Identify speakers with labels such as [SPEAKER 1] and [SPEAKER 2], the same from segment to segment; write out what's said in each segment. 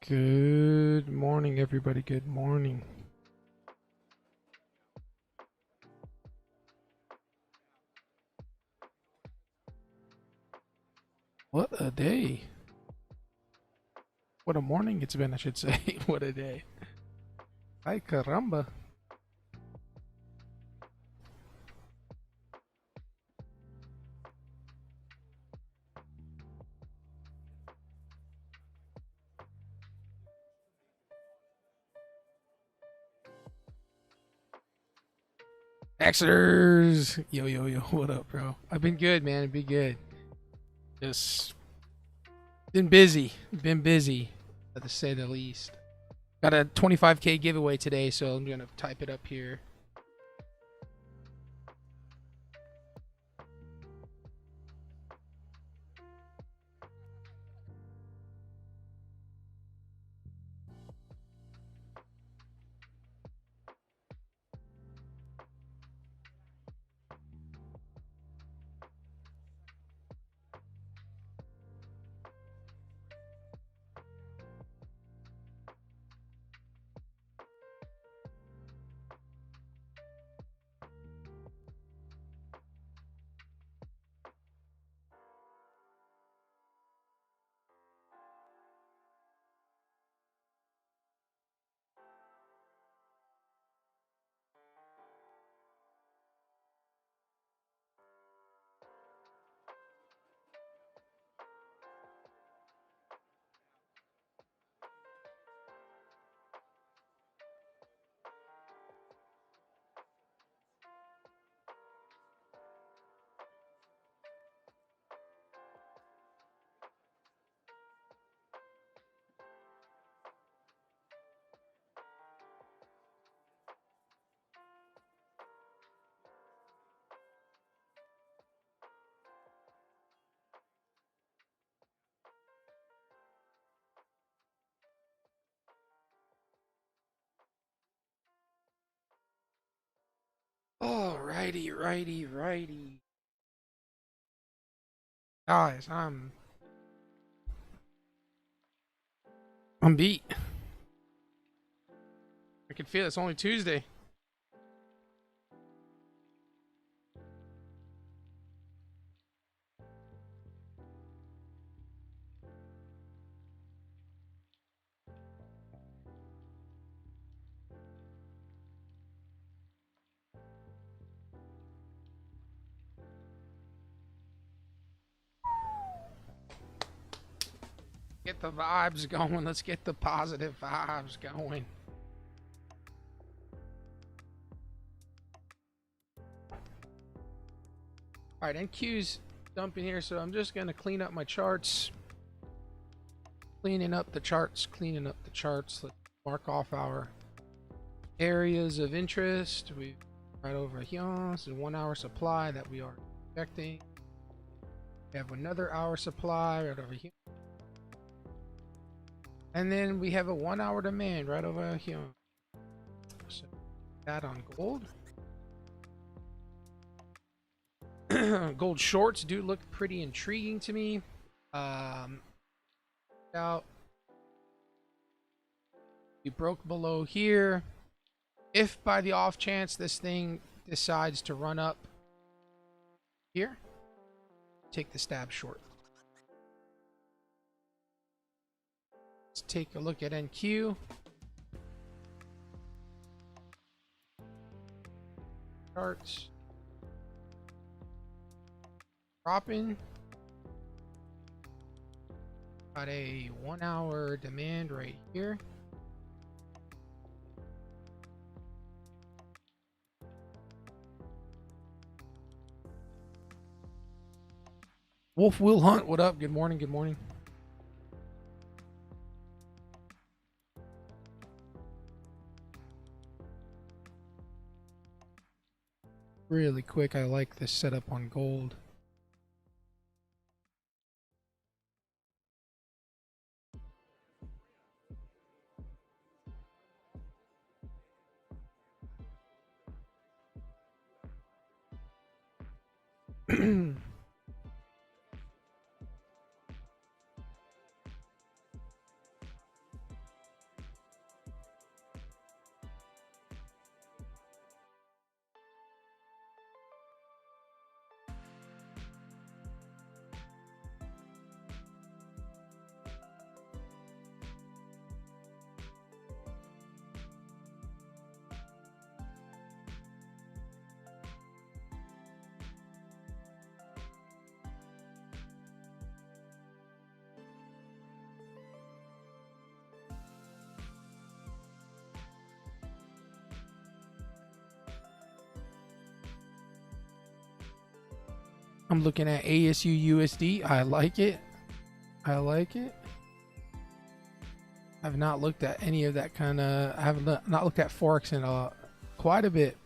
[SPEAKER 1] Good morning, everybody. Good morning. What a day. What a morning it's been, I should say. What a day. Ay, caramba. Xers. Yo, yo, yo. What up, bro? I've been good, man. I've been good. Just been busy. Been busy, to say the least. Got a 25K giveaway today, so I'm going to type it up here. Alrighty, righty. Guys, I'm beat. I can feel it's only Tuesday. Get the vibes going. Let's get the positive vibes going. All right, NQ's dumping here, so I'm just going to clean up my charts. Cleaning up the charts. Let's mark off our areas of interest. We right over here. This is a 1 hour supply that we are expecting. We have another hour supply right over here. And then we have a 1 hour demand right over here. So that on gold. Gold shorts do look pretty intriguing to me. Out. We broke below here. If by the off chance this thing decides to run up here, take the stab short. Let's take a look at NQ. Charts. Dropping. Got a 1 hour demand right here. Wolf Will Hunt, what up? Good morning, good morning. Really quick, I like this setup on gold. I'm looking at ASU USD. I like it. I like it. I've not looked at any of that kind of. I have not looked at Forex in quite a bit.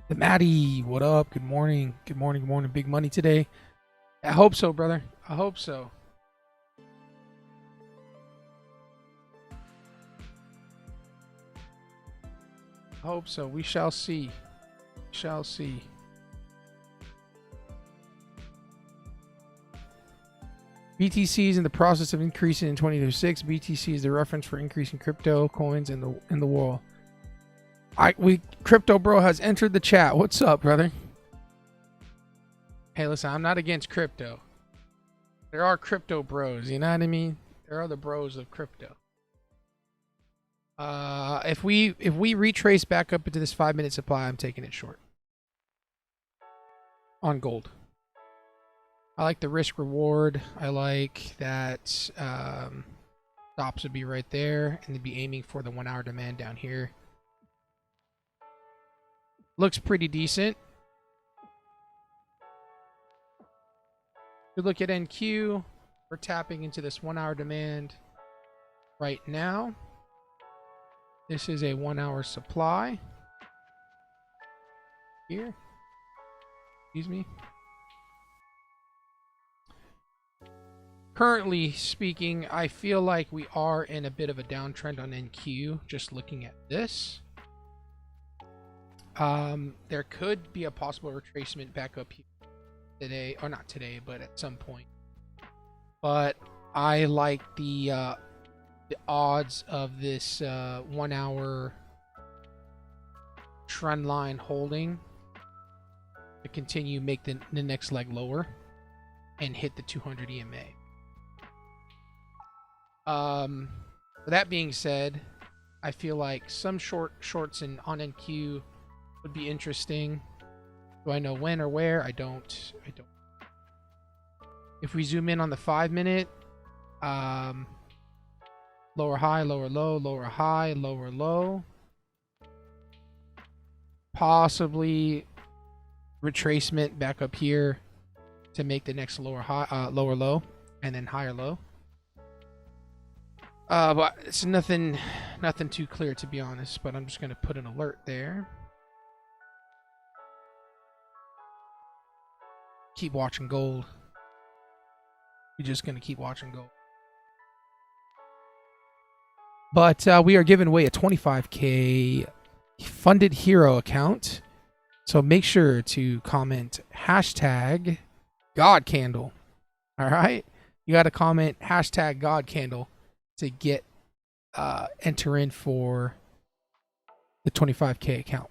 [SPEAKER 1] The Maddie, what up? Good morning. Good morning. Good morning. Big money today. I hope so, brother. I hope so. I hope so. We shall see. We shall see. BTC is in the process of increasing in 2026. BTC is the reference for increasing crypto coins in the world. Crypto bro has entered the chat. What's up, brother? Hey, listen, I'm not against crypto. There are crypto bros, you know what I mean? There are the bros of crypto. If we retrace back up into this 5-minute supply, I'm taking it short. On gold. I like the risk reward. I like that stops would be right there and they'd be aiming for the 1 hour demand down here. Looks pretty decent. If you look at NQ, we're tapping into this 1 hour demand right now. This is a 1 hour supply. Here. Excuse me. Currently speaking, I feel like we are in a bit of a downtrend on NQ, just looking at this. There could be a possible retracement back up here today, or not today, but at some point. But I like the odds of this 1 hour trend line holding to continue make the next leg lower and hit the 200 EMA. With that being said, I feel like some shorts on NQ would be interesting. Do I know when or where? I don't. If we zoom in on the 5-minute, lower high, lower low, lower high, lower low. Possibly retracement back up here to make the next lower high, lower low, and then higher low. But it's nothing too clear, to be honest, but I'm just going to put an alert there. Keep watching gold. You're just going to keep watching gold. But we are giving away a 25K funded hero account. So make sure to comment hashtag GodCandle. All right? You got to comment hashtag GodCandle to get enter in for the 25K account.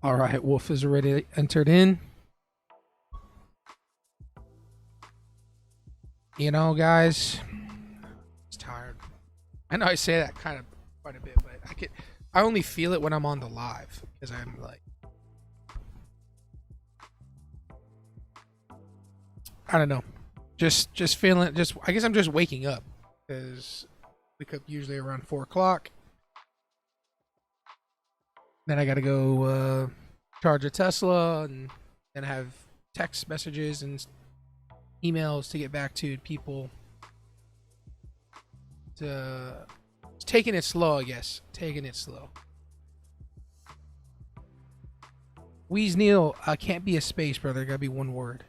[SPEAKER 1] All right, Wolf is already entered in. You know, guys, I'm tired. I know I say that kind of quite a bit, but I only feel it when I'm on the live because I'm like, I don't know, just feeling. I guess I'm just waking up because wake up usually around 4 o'clock. Then I gotta go charge a Tesla, and then have text messages and emails to get back to people. It's taking it slow, I guess. Taking it slow. Wheeze Neil, can't be a space, brother. Gotta be one word.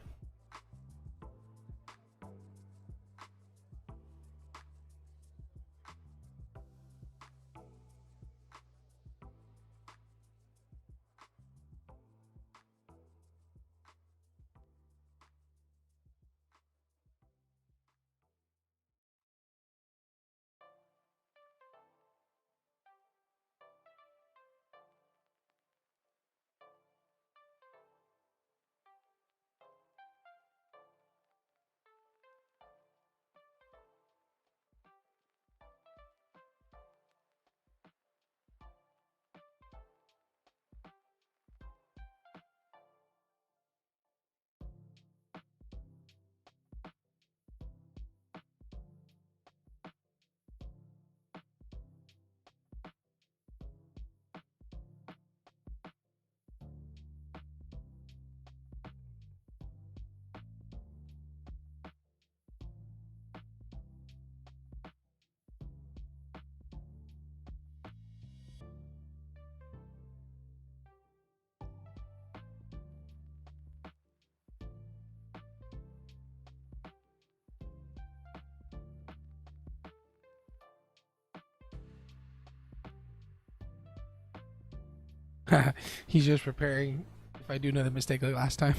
[SPEAKER 1] He's just preparing if I do another mistake like last time.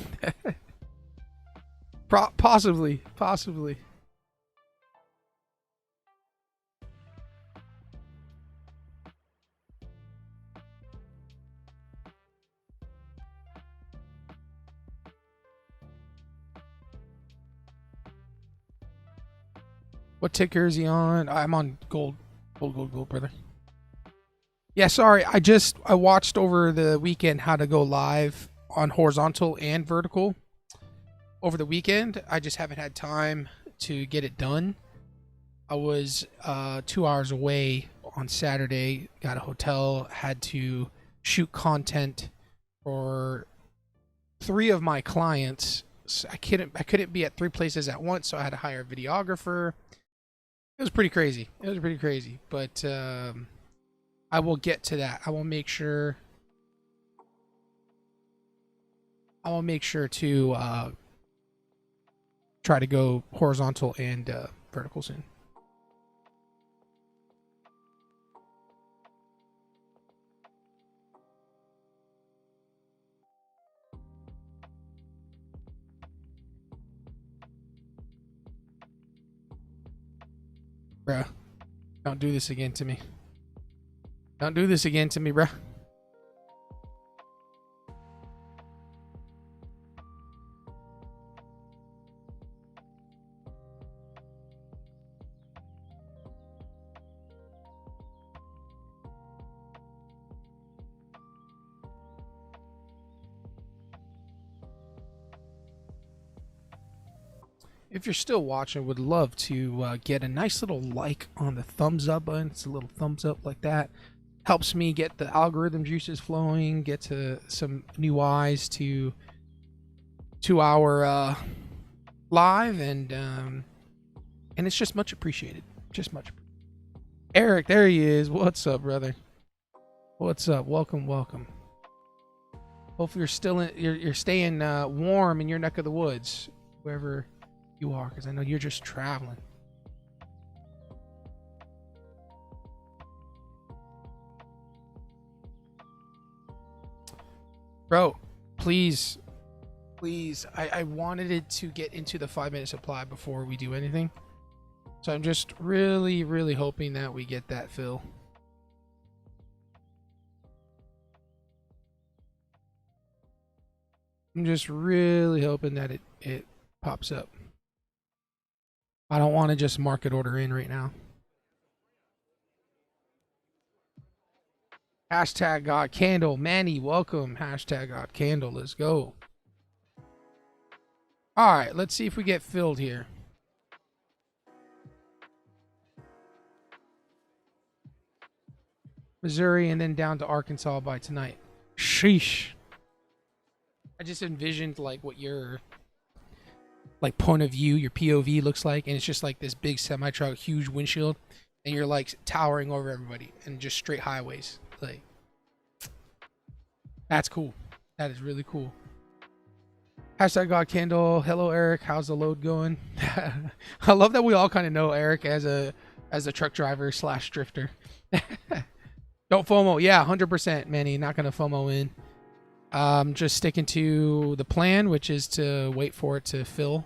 [SPEAKER 1] Possibly. What ticker is he on? I'm on gold, brother. Yeah, sorry. I watched over the weekend how to go live on horizontal and vertical. Over the weekend, I just haven't had time to get it done. I was 2 hours away on Saturday, got a hotel, had to shoot content for 3 of my clients. So I couldn't be at 3 places at once, so I had to hire a videographer. It was pretty crazy. But I will get to that. I will make sure to try to go horizontal and vertical soon. Bruh, don't do this again to me. Don't do this again to me, bruh. If you're still watching, would love to get a nice little like on the thumbs up button. It's a little thumbs up like that. Helps me get the algorithm juices flowing, get to some new eyes to our live, and it's just much appreciated. Eric, there he is. What's up, brother? What's up? Welcome. Hopefully you're staying warm in your neck of the woods, wherever you are, because I know you're just traveling. Bro, please, I wanted it to get into the 5-minute supply before we do anything, so I'm just really hoping that we get that fill. I'm just really hoping that it pops up. I don't want to just market order in right now. Hashtag got candle. Manny, welcome. Hashtag got candle. Let's go. All right, let's see if we get filled here. Missouri and then down to Arkansas by tonight. Sheesh. I just envisioned like what your like point of view, your POV looks like, and it's just like this big semi truck, huge windshield, and you're like towering over everybody and just straight highways. Like that's cool. That is really cool. Hashtag God Candle. Hello Eric. How's the load going? I love that we all kind of know Eric as a truck driver slash drifter. Don't FOMO. Yeah, 100%, Manny. Not gonna FOMO in. Just sticking to the plan, which is to wait for it to fill.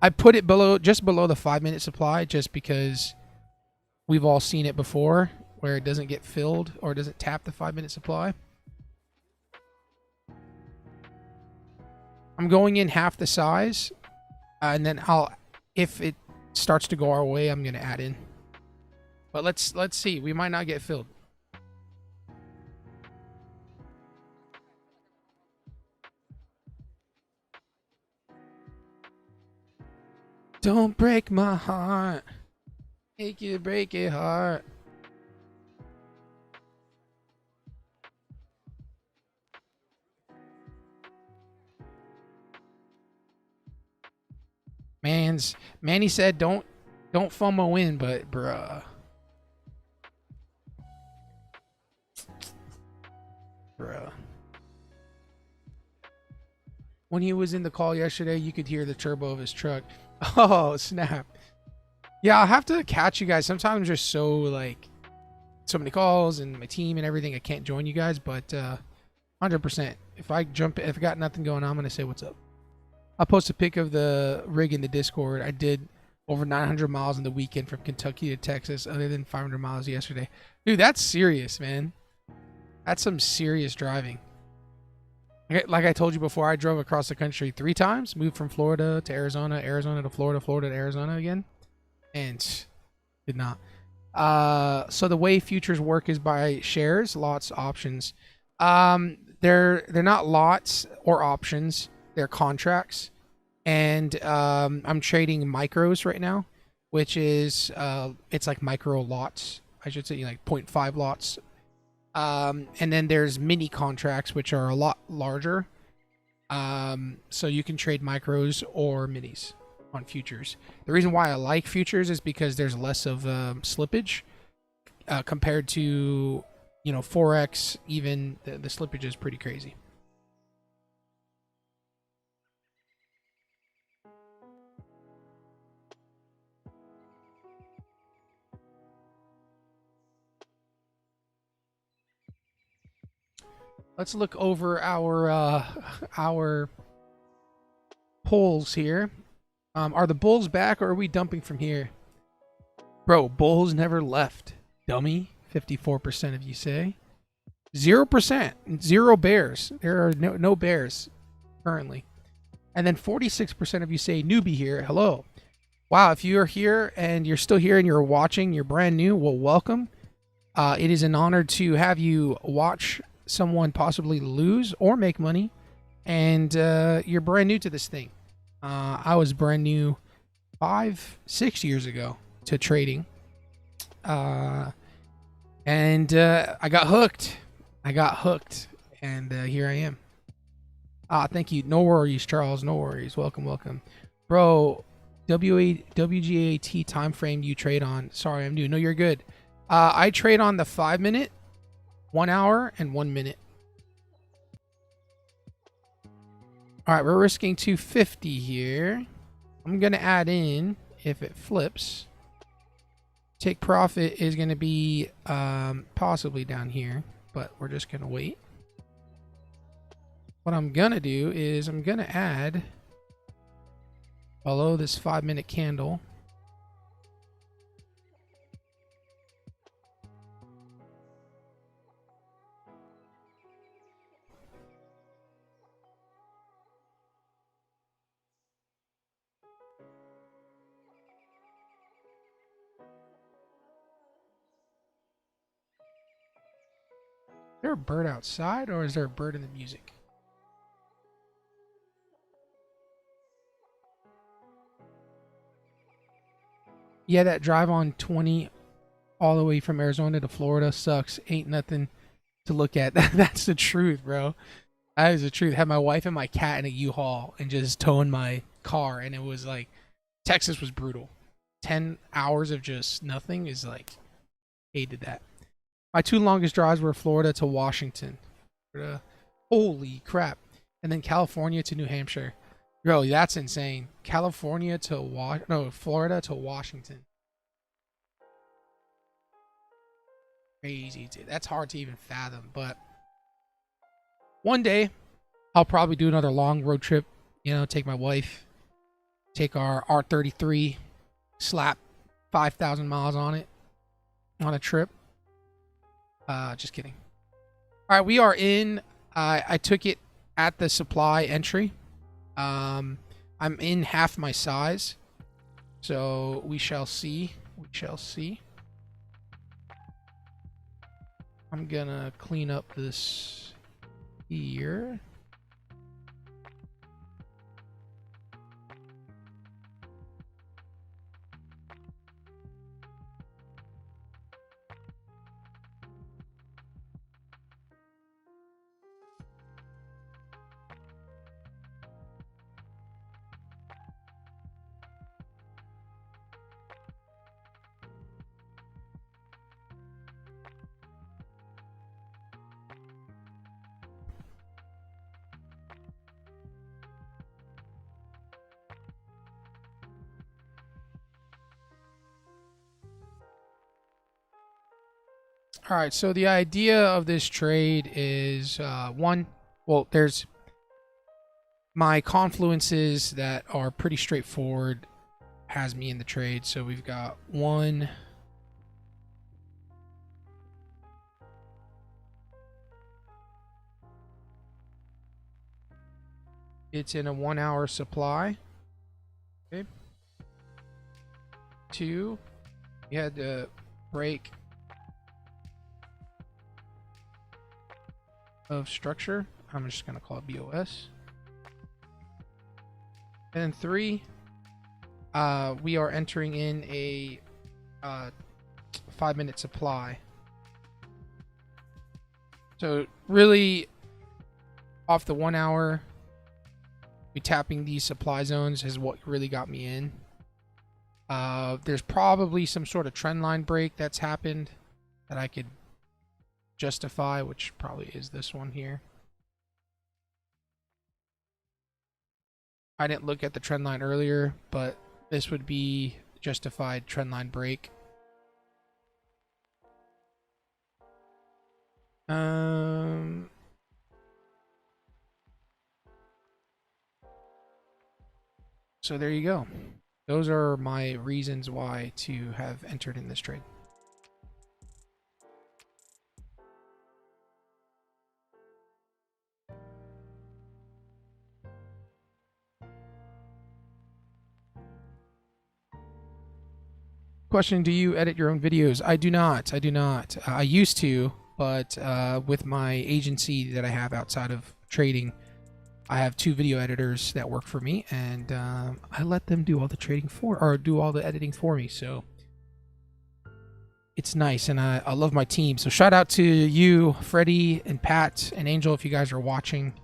[SPEAKER 1] I put it just below the 5-minute supply, just because we've all seen it before, where it doesn't get filled or doesn't tap the 5-minute supply. I'm going in half the size, and then if it starts to go our way, I'm gonna add in. But let's see. We might not get filled. Don't break my heart. Make you break your heart. Manny said don't FOMO in, but bruh. When he was in the call yesterday, you could hear the turbo of his truck. Oh, snap. Yeah, I'll have to catch you guys. Sometimes I'm just so many calls and my team and everything, I can't join you guys, but 100%. If I got nothing going on, I'm gonna say what's up. I'll post a pic of the rig in the Discord. I did over 900 miles in the weekend from Kentucky to Texas, other than 500 miles yesterday. Dude, that's serious, man. That's some serious driving. Like I told you before, I drove across the country 3 times, moved from Florida to Arizona, Arizona to Florida, Florida to Arizona again, and did not. So the way futures work is by shares, lots, options. They're not lots or options. They're contracts, and I'm trading micros right now, which is it's like micro lots, I should say, like 0.5 lots. And then there's mini contracts, which are a lot larger. So you can trade micros or minis on futures. The reason why I like futures is because there's less of slippage compared to, Forex. Even the slippage is pretty crazy. Let's look over our polls here. Are the bulls back, or are we dumping from here? Bro, bulls never left. Dummy. 54% of you say. 0%. 0 bears. There are no bears currently. And then 46% of you say newbie here. Hello. Wow, if you're here and you're still here and you're watching, you're brand new, well, welcome. It is an honor to have you watch someone possibly lose or make money, and you're brand new to this thing. I was brand new 5-6 years ago to trading, and I got hooked. And here I am. Thank you. No worries, Charles. No worries. Welcome, bro. WGAT time frame you trade on? Sorry, I'm new. No, you're good. I trade on the 5-minute, 1 hour, and 1 minute. All right, we're risking 250 here. I'm gonna add in if it flips. Take profit is gonna be possibly down here, but we're just gonna wait. What I'm gonna do is I'm gonna add below this 5-minute candle. Is there a bird outside, or is there a bird in the music? Yeah, that drive on 20 all the way from Arizona to Florida sucks. Ain't nothing to look at. That's the truth, bro. That is the truth. Had my wife and my cat in a U-Haul and just towing my car, and it was like Texas was brutal. 10 hours of just nothing is like, hated that. My 2 longest drives were Florida to Washington. Florida, holy crap. And then California to New Hampshire. Bro, that's insane. California to Florida to Washington. Crazy, dude. That's hard to even fathom. But one day, I'll probably do another long road trip. You know, take my wife, take our R33, slap 5,000 miles on it on a trip. Just kidding. All right, we are in. I took it at the supply entry. I'm in half my size, so we shall see. We shall see. I'm gonna clean up this here. All right, so the idea of this trade is there's my confluences that are pretty straightforward, has me in the trade. So we've got one, it's in a 1 hour supply. Okay. 2, we had to break of structure. I'm just going to call it BOS. And then 3, we are entering in a 5-minute supply. So really, off the 1 hour, we tapping these supply zones is what really got me in. There's probably some sort of trend line break that's happened that I could justify, which probably is this one here. I didn't look at the trend line earlier, but this would be justified trend line break. So there you go. Those are my reasons why to have entered in this trade. Question, do you edit your own videos? I do not. I do not. I used to, but with my agency that I have outside of trading, I have 2 video editors that work for me, and I let them do all the trading do all the editing for me. So it's nice, and I love my team. So shout out to you, Freddie and Pat and Angel, if you guys are watching.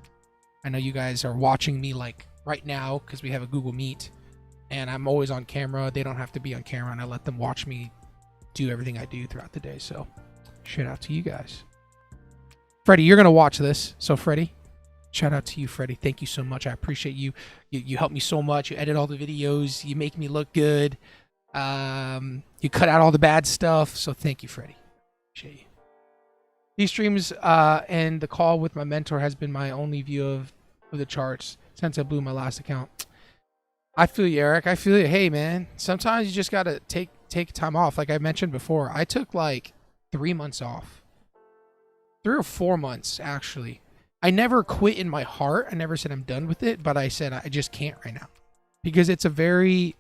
[SPEAKER 1] I know you guys are watching me like right now because we have a Google Meet. And I'm always on camera. They don't have to be on camera, and I let them watch me do everything I do throughout the day. So, shout out to you guys. Freddie, you're going to watch this. So, Freddie, shout out to you, Freddie. Thank you so much. I appreciate you. You help me so much. You edit all the videos. You make me look good. You cut out all the bad stuff. So, thank you, Freddie. Appreciate you. These streams and the call with my mentor has been my only view of the charts since I blew my last account. I feel you, Eric. I feel you. Hey, man, sometimes you just got to take time off. Like I mentioned before, I took like 3 months off. 3 or 4 months, actually. I never quit in my heart. I never said I'm done with it, but I said I just can't right now. Because it's a very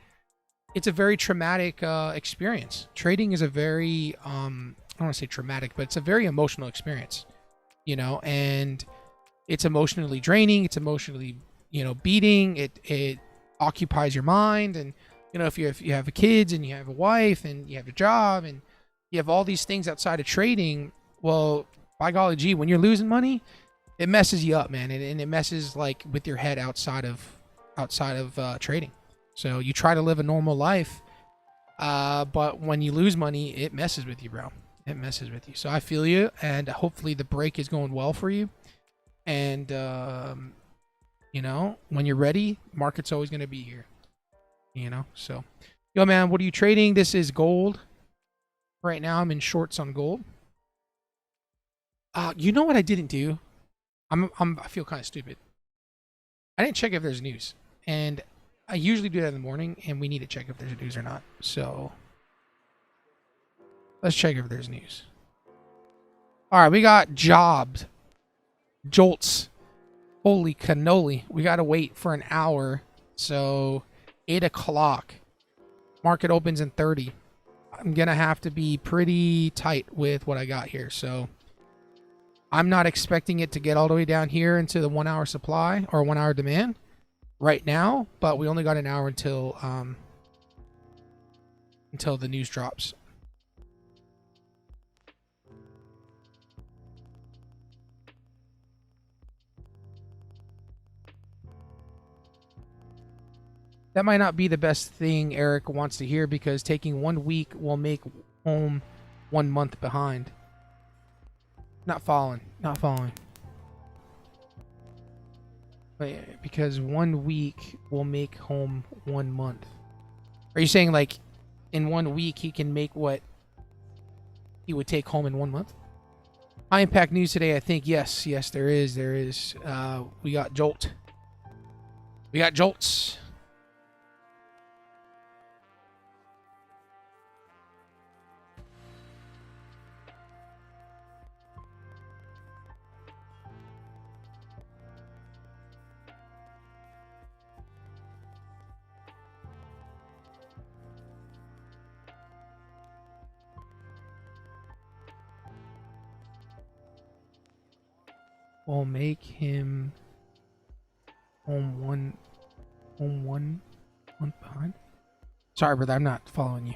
[SPEAKER 1] traumatic experience. Trading is a very, I don't want to say traumatic, but it's a very emotional experience, you know, and it's emotionally draining. It's emotionally, beating. It occupies your mind, and if you have kids and you have a wife and you have a job and you have all these things outside of trading, well, by golly gee, when you're losing money, it messes you up, man, and it messes like with your head outside of trading. So you try to live a normal life, but when you lose money, it messes with you, bro. It messes with you. So I feel you, and hopefully the break is going well for you. And you know, when you're ready, market's always going to be here. You know, so yo, man, what are you trading? This is gold. Right now, I'm in shorts on gold. You know what I didn't do? I feel kind of stupid. I didn't check if there's news, and I usually do that in the morning, and we need to check if there's news or not. So let's check if there's news. All right, we got jobs, jolts. Holy cannoli! We gotta wait for an hour. So 8 o'clock. Market opens in 30. I'm gonna have to be pretty tight with what I got here. So I'm not expecting it to get all the way down here into the 1 hour supply or 1 hour demand right now, but we only got an hour until the news drops. That might not be the best thing Eric wants to hear, because taking 1 week will make home 1 month behind. Not following. Because 1 week will make home 1 month. Are you saying like in 1 week he can make what he would take home in 1 month? High impact news today, I think. Yes, there is. We got jolts. Will make him home one month behind. Sorry, brother, I'm not following you.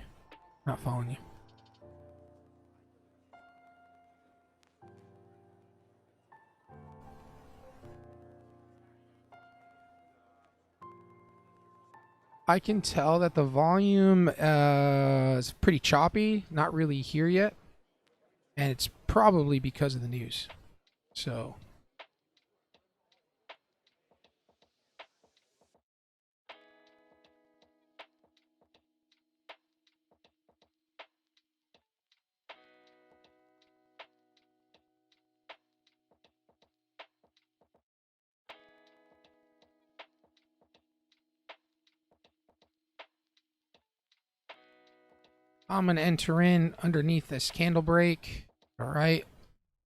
[SPEAKER 1] I can tell that the volume is pretty choppy, not really here yet, and it's probably because of the news. So I'm going to enter in underneath this candle break. All right.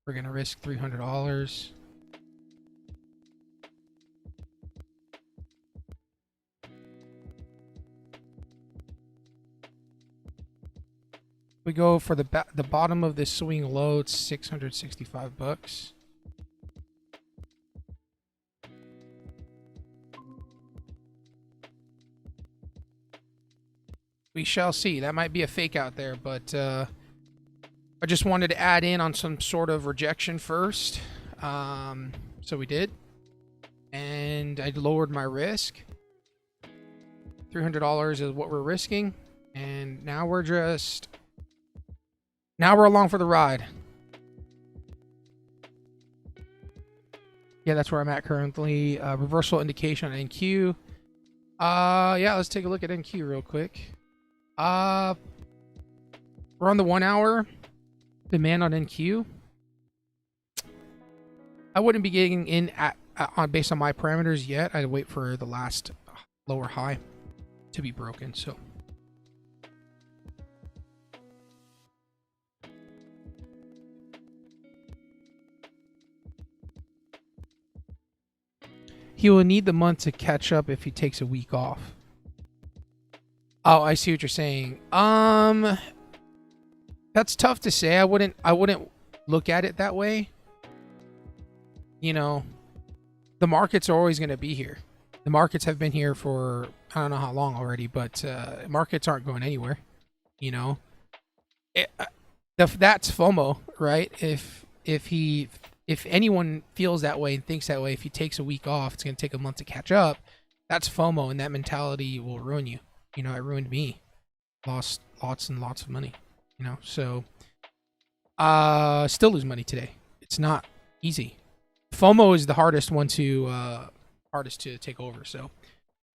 [SPEAKER 1] We're going to risk $300. We go for the bottom of this swing low. It's $665. We shall see. That might be a fake out there, but I just wanted to add in on some sort of rejection first. So we did. And I lowered my risk. $300 is what we're risking. And now we're along for the ride. Yeah, that's where I'm at currently. Reversal indication on NQ. Yeah, let's take a look at NQ real quick. We're on the 1 hour demand on NQ. I wouldn't be getting in based on my parameters yet. I'd wait for the last lower high to be broken. So he will need the month to catch up if he takes a week off. Oh, I see what you're saying. That's tough to say. I wouldn't look at it that way. You know, the markets are always going to be here. The markets have been here for I don't know how long already, but markets aren't going anywhere. You know, that's FOMO, right? If if anyone feels that way and thinks that way, if he takes a week off, it's going to take a month to catch up. That's FOMO, and that mentality will ruin you. You know, it ruined me. Lost lots and lots of money. You know, so still lose money today. It's not easy. FOMO is the hardest one to take over. So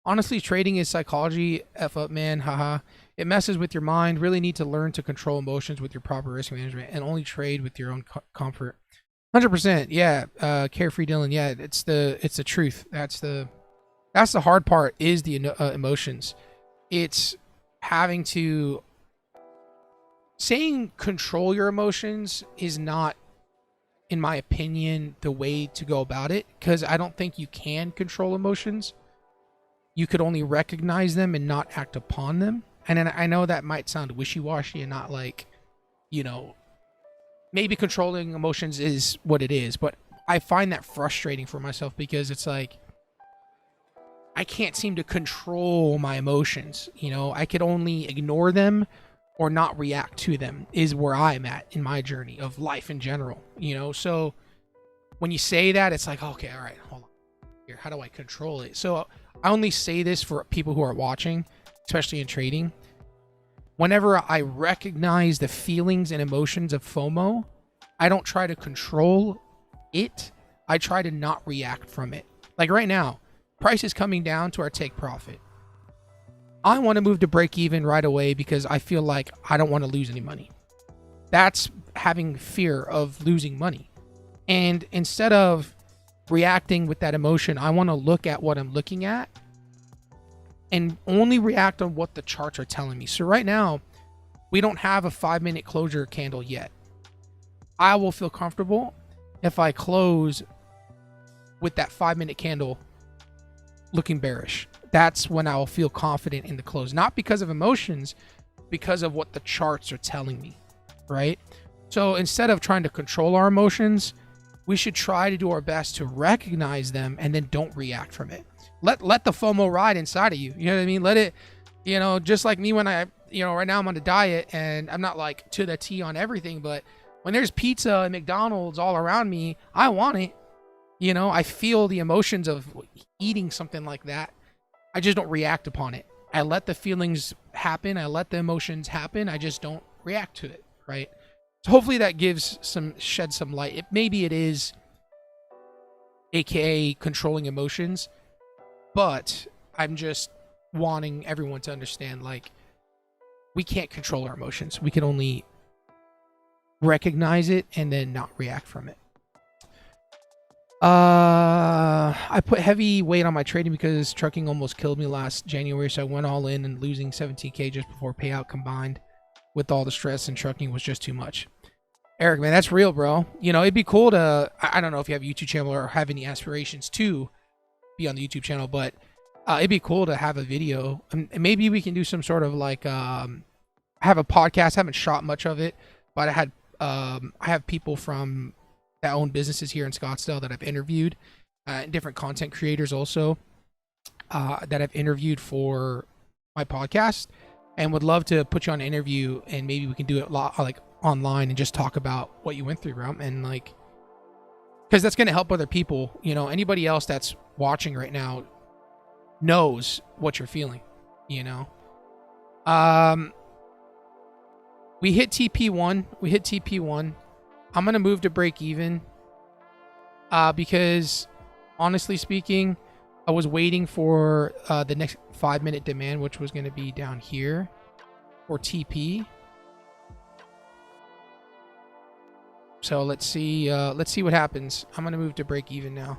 [SPEAKER 1] honestly, trading is psychology. F up, man. Haha. It messes with your mind. Really need to learn to control emotions with your proper risk management and only trade with your own comfort. 100%. Yeah. Carefree Dylan. Yeah. It's the truth. That's the hard part, is the emotions. It's having to, saying control your emotions is not, in my opinion, the way to go about it, because I don't think you can control emotions. You could only recognize them and not act upon them. And then I know that might sound wishy-washy and not like, you know, maybe controlling emotions is what it is, but I find that frustrating for myself, because it's like, I can't seem to control my emotions. You know, I could only ignore them or not react to them, is where I'm at in my journey of life in general. You know, so when you say that, it's like, okay, all right, hold on here. How do I control it? So I only say this for people who are watching, especially in trading. Whenever I recognize the feelings and emotions of FOMO, I don't try to control it. I try to not react from it. Like right now, price is coming down to our take profit. I want to move to break even right away because I feel like I don't want to lose any money. That's having fear of losing money. And instead of reacting with that emotion, I want to look at what I'm looking at and only react on what the charts are telling me. So right now, we don't have a 5-minute closure candle yet. I will feel comfortable if I close with that 5-minute candle looking bearish. That's when I'll feel confident in the close. Not because of emotions, because of what the charts are telling me, right? So instead of trying to control our emotions, we should try to do our best to recognize them and then don't react from it. Let the FOMO ride inside of you. You know what I mean? Let it, you know, just like me when I, you know, right now I'm on a diet and I'm not like to the T on everything, but when there's pizza and McDonald's all around me, I want it. You know, I feel the emotions of eating something like that. I just don't react upon it. I let the feelings happen. I let the emotions happen. I just don't react to it, right? So hopefully that sheds some light. Maybe it is AKA controlling emotions, but I'm just wanting everyone to understand, like, we can't control our emotions. We can only recognize it and then not react from it. I put heavy weight on my trading because trucking almost killed me last January, so I went all in, and losing 17K just before payout combined with all the stress and trucking was just too much. Eric, man, that's real, bro. You know, it'd be cool to, I don't know if you have a YouTube channel or have any aspirations to be on the YouTube channel, but it'd be cool to have a video. And maybe we can do some sort of like, I have a podcast. I haven't shot much of it, but I have people from that own businesses here in Scottsdale that I've interviewed, different content creators also that I've interviewed for my podcast, and would love to put you on an interview, and maybe we can do it like online and just talk about what you went through, bro. And like, because that's going to help other people. You know, anybody else that's watching right now knows what you're feeling, you know. We hit TP1. I'm going to move to break even because, honestly speaking, I was waiting for the next 5-minute demand, which was going to be down here for TP. So let's see what happens. I'm going to move to break even now.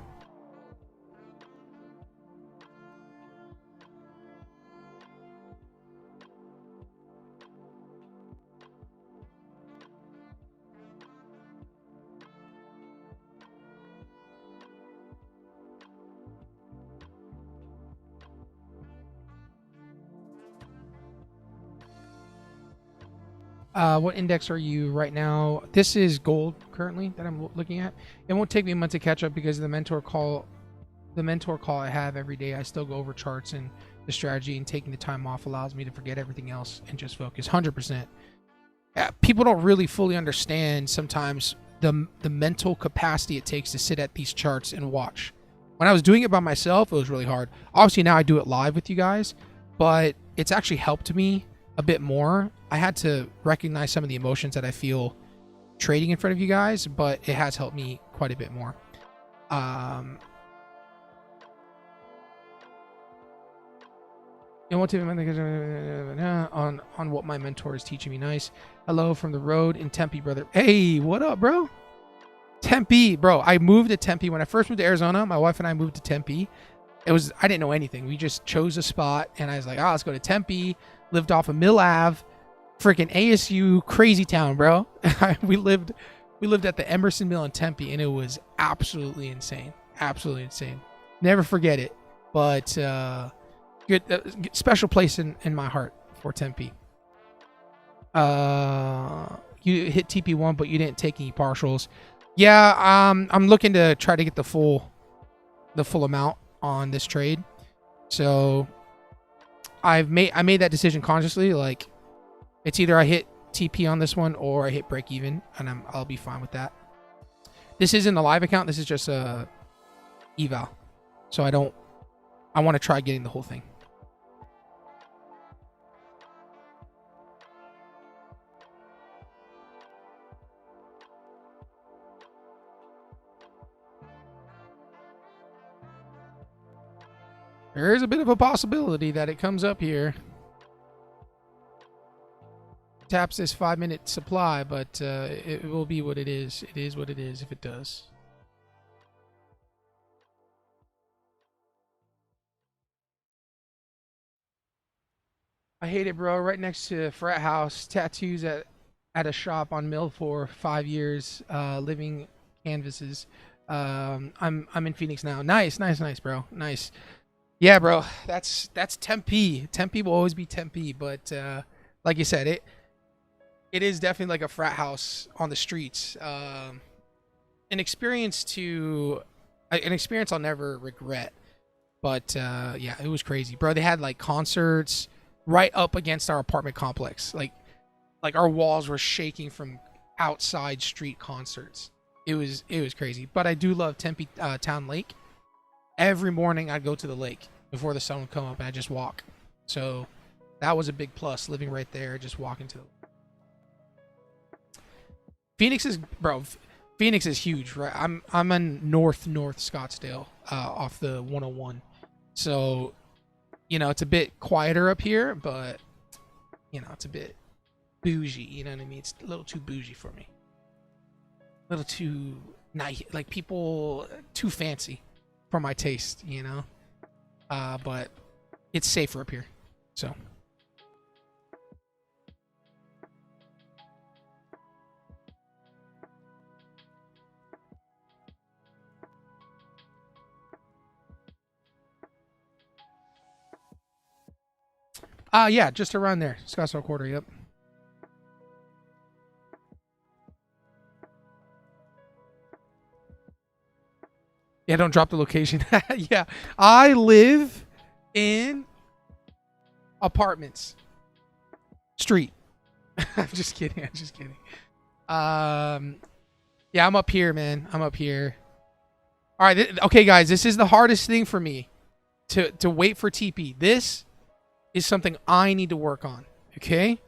[SPEAKER 1] What index are you right now? This is gold currently that I'm looking at. It won't take me a month to catch up because of the mentor call I have every day. I still go over charts and the strategy, and taking the time off allows me to forget everything else and just focus 100%. People don't really fully understand sometimes the mental capacity it takes to sit at these charts and watch. When I was doing it by myself, it was really hard. Obviously now I do it live with you guys, but it's actually helped me a bit more. I had to recognize some of the emotions that I feel trading in front of you guys, but it has helped me quite a bit more. On what my mentor is teaching me. Nice. Hello from the road in Tempe, brother. Hey, what up, bro? Tempe, bro. I moved to Tempe when I first moved to Arizona. My wife and I moved to Tempe. I didn't know anything. We just chose a spot, and I was like, let's go to Tempe. Lived off of Mill Ave, freaking ASU, crazy town, bro. we lived at the Emerson Mill in Tempe, and it was absolutely insane. Absolutely insane. Never forget it. But good, special place in my heart for Tempe. You hit TP1, but you didn't take any partials. Yeah, I'm looking to try to get the full amount on this trade. So I made that decision consciously. Like, it's either I hit TP on this one or I hit break even, and I'll be fine with that. This isn't a live account. This is just a eval. So I want to try getting the whole thing. There is a bit of a possibility that it comes up here. Taps this 5-minute supply, but it will be what it is. It is what it is if it does. I hate it, bro. Right next to frat house. Tattoos at a shop on Mill for 5 years. Living canvases. I'm in Phoenix now. Nice, bro. Nice. Yeah, bro. That's Tempe. Tempe will always be Tempe, but like you said, it is definitely like a frat house on the streets. An experience I'll never regret. But yeah, it was crazy, bro. They had like concerts right up against our apartment complex. Like our walls were shaking from outside street concerts. It was crazy. But I do love Tempe Town Lake. Every morning I'd go to the lake before the sun would come up, and I'd just walk. So that was a big plus, living right there, just walking to the lake. Phoenix is huge, right? I'm in North Scottsdale, off the 101. So, it's a bit quieter up here, but it's a bit bougie, you know what I mean? It's a little too bougie for me. A little too nice, like people too fancy for my taste, but it's safer up here. So yeah, just around there. Scottsdale Quarter, yep. Yeah, don't drop the location. Yeah, I live in apartments. Street. I'm just kidding. Yeah, I'm up here, man. I'm up here. All right, okay, guys. This is the hardest thing for me to wait for TP. This is something I need to work on. Okay,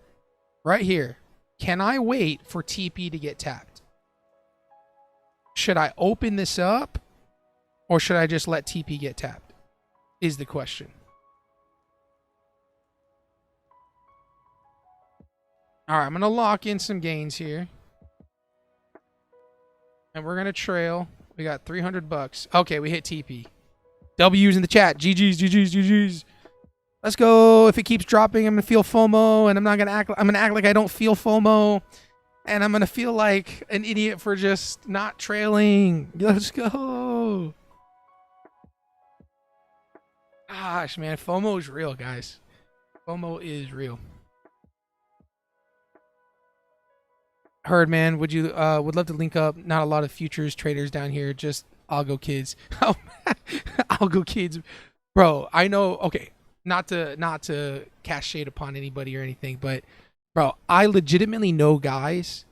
[SPEAKER 1] right here. Can I wait for TP to get tapped? Should I open this up? Or should I just let TP get tapped? Is the question. All right, I'm going to lock in some gains here. And we're going to trail. We got $300. Okay, we hit TP. W's in the chat. GG's. Let's go. If it keeps dropping, I'm going to feel FOMO. And I'm going to act like I don't feel FOMO. And I'm going to feel like an idiot for just not trailing. Let's go. Gosh, man, FOMO is real, guys. FOMO is real. Heard, man. Would love to link up. Not a lot of futures traders down here. Just algo kids. Algo kids, bro. I know. Okay, not to cast shade upon anybody or anything, but bro, I legitimately know guys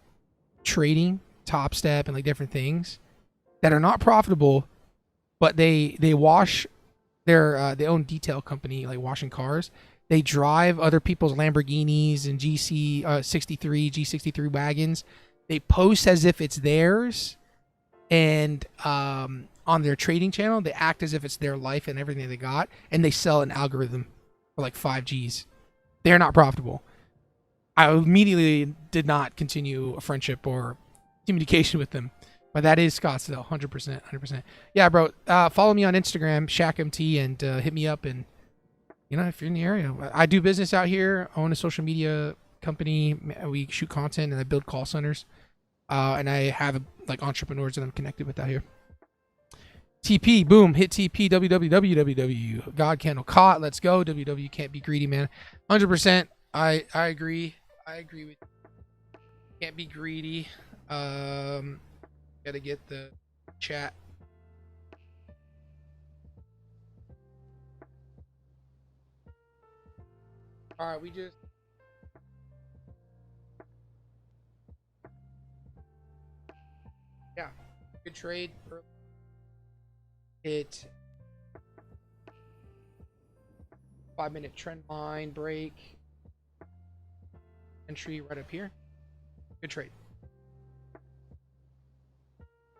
[SPEAKER 1] trading TopStep and like different things that are not profitable, but they wash their they own detail company like washing cars. They drive other people's Lamborghinis and G63 wagons. They post as if it's theirs, and on their trading channel, they act as if it's their life and everything they got, and they sell an algorithm for like 5 Gs. They're not profitable. I immediately did not continue a friendship or communication with them. But that is Scottsdale, 100%, 100%. Yeah, bro, follow me on Instagram, ShaqMT, and hit me up. And, you know, if you're in the area, I do business out here. I own a social media company. We shoot content, and I build call centers. And I have, like, entrepreneurs that I'm connected with out here. TP, boom, hit TP, www. God candle caught, let's go. WW can't be greedy, man. 100%, I agree. I agree with you. Can't be greedy. Gotta get the chat. All right, we just. Yeah, good trade. Hit 5-minute trend line break. Entry right up here. Good trade.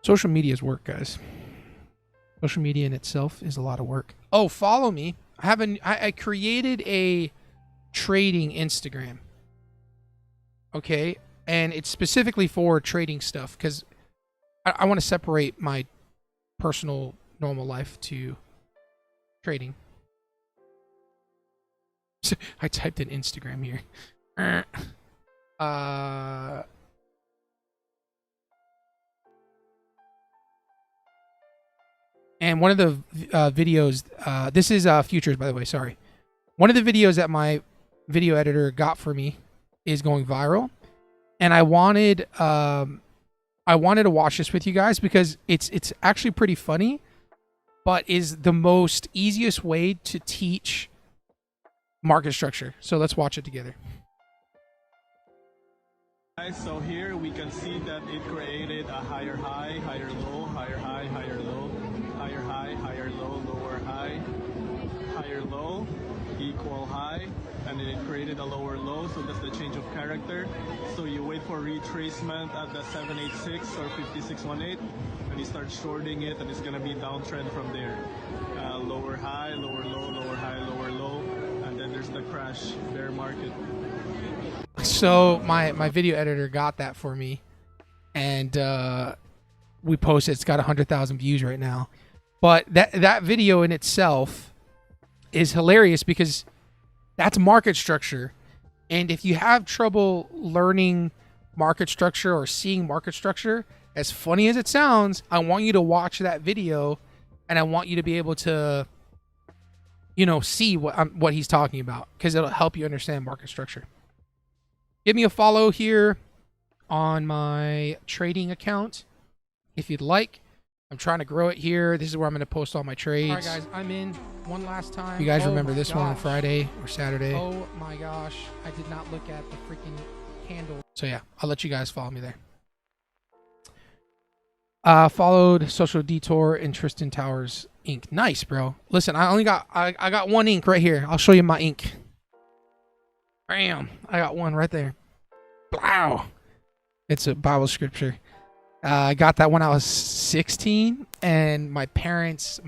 [SPEAKER 1] Social media is work, guys. Social media in itself is a lot of work. Oh, follow me. I created a trading Instagram. Okay, and it's specifically for trading stuff because I want to separate my personal normal life to trading. I typed in Instagram here. And one of the videos, this is futures, by the way, sorry. One of the videos that my video editor got for me is going viral. And I wanted to watch this with you guys because it's actually pretty funny, but is the most easiest way to teach market structure. So let's watch it together.
[SPEAKER 2] So here we can see that it created a higher high, higher low, higher high, higher low, higher high, higher low, lower high, higher low, equal high, and then it created a lower low, so that's the change of character. So you wait for retracement at the 786 or 5618, and you start shorting it, and it's gonna be downtrend from there. Lower high, lower low, lower high, lower low, and then there's the crash, bear market.
[SPEAKER 1] So my video editor got that for me, and we posted. It's got 100,000 views right now, but that video in itself is hilarious because that's market structure. And if you have trouble learning market structure or seeing market structure, as funny as it sounds, I want you to watch that video, and I want you to be able to, you know, see what he's talking about, because it'll help you understand market structure. Give me a follow here on my trading account if you'd like. I'm trying to grow it here. This is where I'm going to post all my trades. All right, guys, I'm in one last time. You guys remember this one on Friday or Saturday? Oh my gosh, I did not look at the freaking candle. So yeah, I'll let you guys follow me there. Followed Social Detour and Tristan Towers Inc. Nice, bro. Listen, I got one ink right here. I'll show you my ink. Bam! I got one right there. Wow! It's a Bible scripture. I got that when I was 16, and my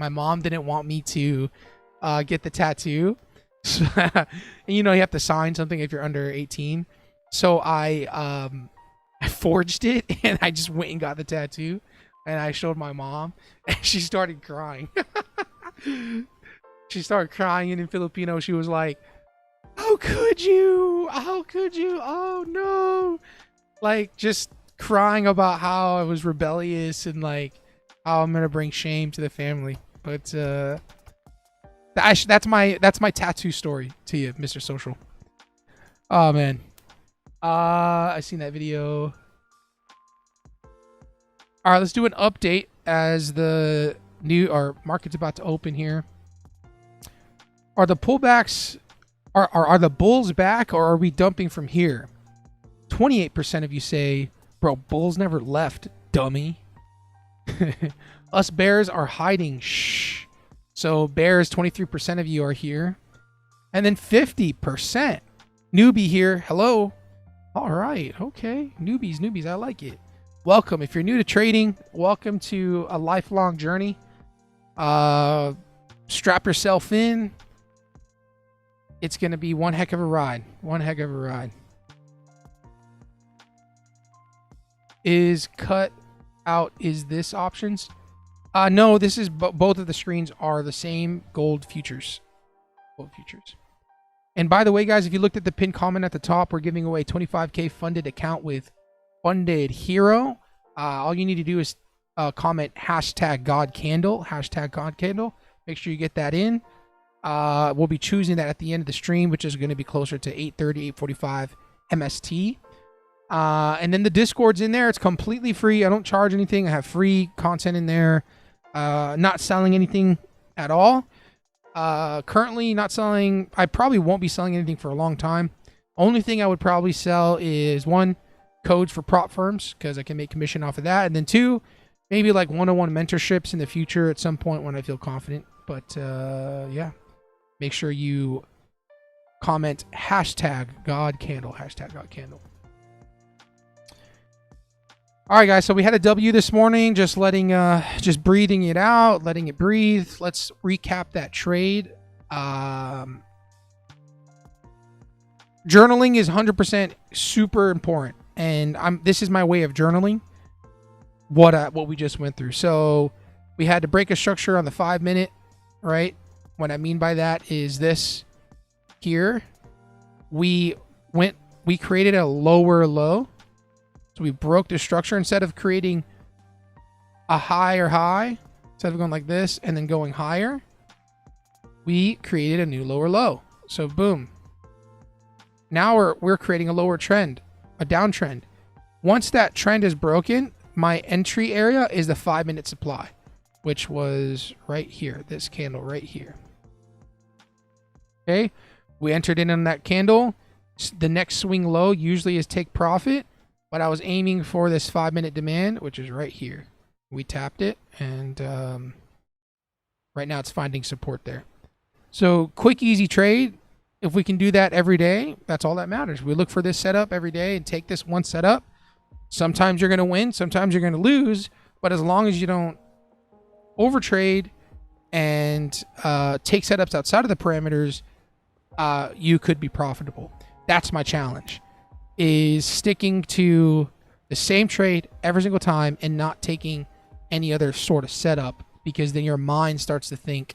[SPEAKER 1] mom didn't want me to get the tattoo. So, and you know, you have to sign something if you're under 18. So I forged it, and I just went and got the tattoo, and I showed my mom, and she started crying. She started crying, and in Filipino, she was like, how could you? How could you? Oh no. Like, just crying about how I was rebellious and like how I'm gonna bring shame to the family. But that's my tattoo story to you, Mr. Social. Oh man. I seen that video. All right, let's do an update as the market's about to open here. Are the pullbacks Are the bulls back, or are we dumping from here? 28% of you say Bro, bulls never left, dummy. Us bears are hiding. Shh. So bears, 23% of you are here. And then 50%. Newbie here. Hello. All right. Okay. Newbies. I like it. Welcome. If you're new to trading, welcome to a lifelong journey. Strap yourself in. It's going to be one heck of a ride. Is cut out, is this options? No, this is both of the screens are the same gold futures. And by the way, guys, if you looked at the pinned comment at the top, we're giving away 25K funded account with Funded Hero. All you need to do is comment hashtag God Candle. Make sure you get that in. We'll be choosing that at the end of the stream, which is going to be closer to 8:30, 8:45 MST. And then the Discord's in there. It's completely free. I don't charge anything. I have free content in there. Not selling anything at all. Currently not selling. I probably won't be selling anything for a long time. Only thing I would probably sell is one, codes for prop firms, because I can make commission off of that. And then two, maybe like one-on-one mentorships in the future at some point when I feel confident. But yeah, make sure you comment hashtag God Candle. All right, guys, so we had a W this morning, just just breathing it out, letting it breathe. Let's recap that trade. Journaling is 100% super important, and this is my way of journaling what we just went through. So we had to break a structure on the 5-minute, right? What I mean by that is this here. We created a lower low. So we broke the structure. Instead of creating a higher high, instead of going like this and then going higher, we created a new lower low. So boom. Now we're creating a lower trend, a downtrend. Once that trend is broken, my entry area is the 5-minute supply, which was right here, this candle right here. Okay, we entered in on that candle. The next swing low usually is take profit. But I was aiming for this 5-minute demand, which is right here. We tapped it, and right now it's finding support there. So quick, easy trade. If we can do that every day, that's all that matters. We look for this setup every day and take this one setup. Sometimes you're going to win, sometimes you're going to lose, but as long as you don't overtrade and take setups outside of the parameters, you could be profitable. That's my challenge. Is sticking to the same trade every single time and not taking any other sort of setup, because then your mind starts to think,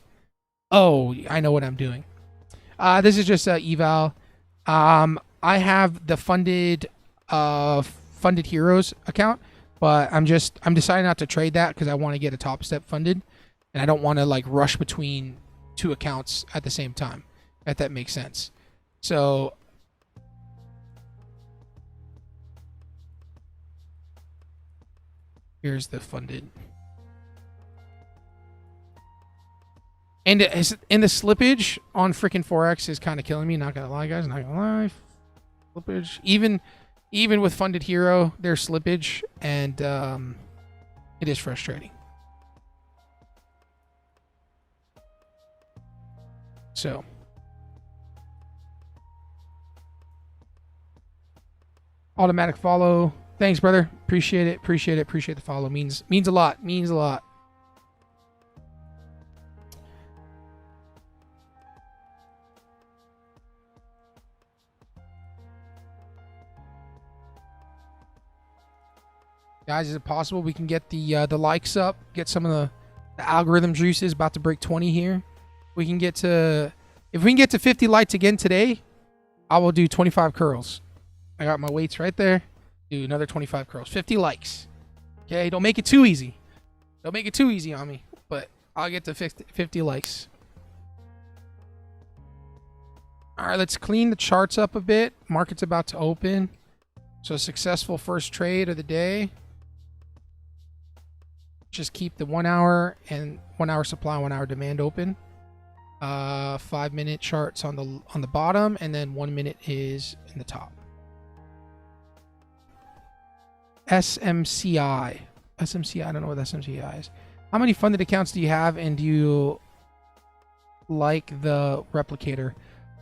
[SPEAKER 1] oh, I know what I'm doing. This is just eval. I have the funded Heroes account, but I'm deciding not to trade that because I want to get a TopStep funded, and I don't want to like rush between two accounts at the same time, if that makes sense. So here's the funded. And the slippage on freaking Forex is kind of killing me. Not gonna lie, guys. Not gonna lie. Slippage. Even with funded hero, there's slippage, and it is frustrating. So automatic follow. Thanks, brother. Appreciate it. Appreciate the follow. Means a lot. Means a lot. Guys, is it possible we can get the likes up? Get some of the algorithm juices. About to break 20 here. If we can get to 50 likes again today, I will do 25 curls. I got my weights right there. Do another 25 curls. 50 likes. Okay, don't make it too easy. Don't make it too easy on me. But I'll get to 50 likes. All right, let's clean the charts up a bit. Market's about to open. So successful first trade of the day. Just keep the 1 hour and 1 hour supply, 1 hour demand open. 5-minute charts on the bottom, and then 1 minute is in the top. SMCI. SMCI, I don't know what SMCI is. How many funded accounts do you have, and do you like the replicator?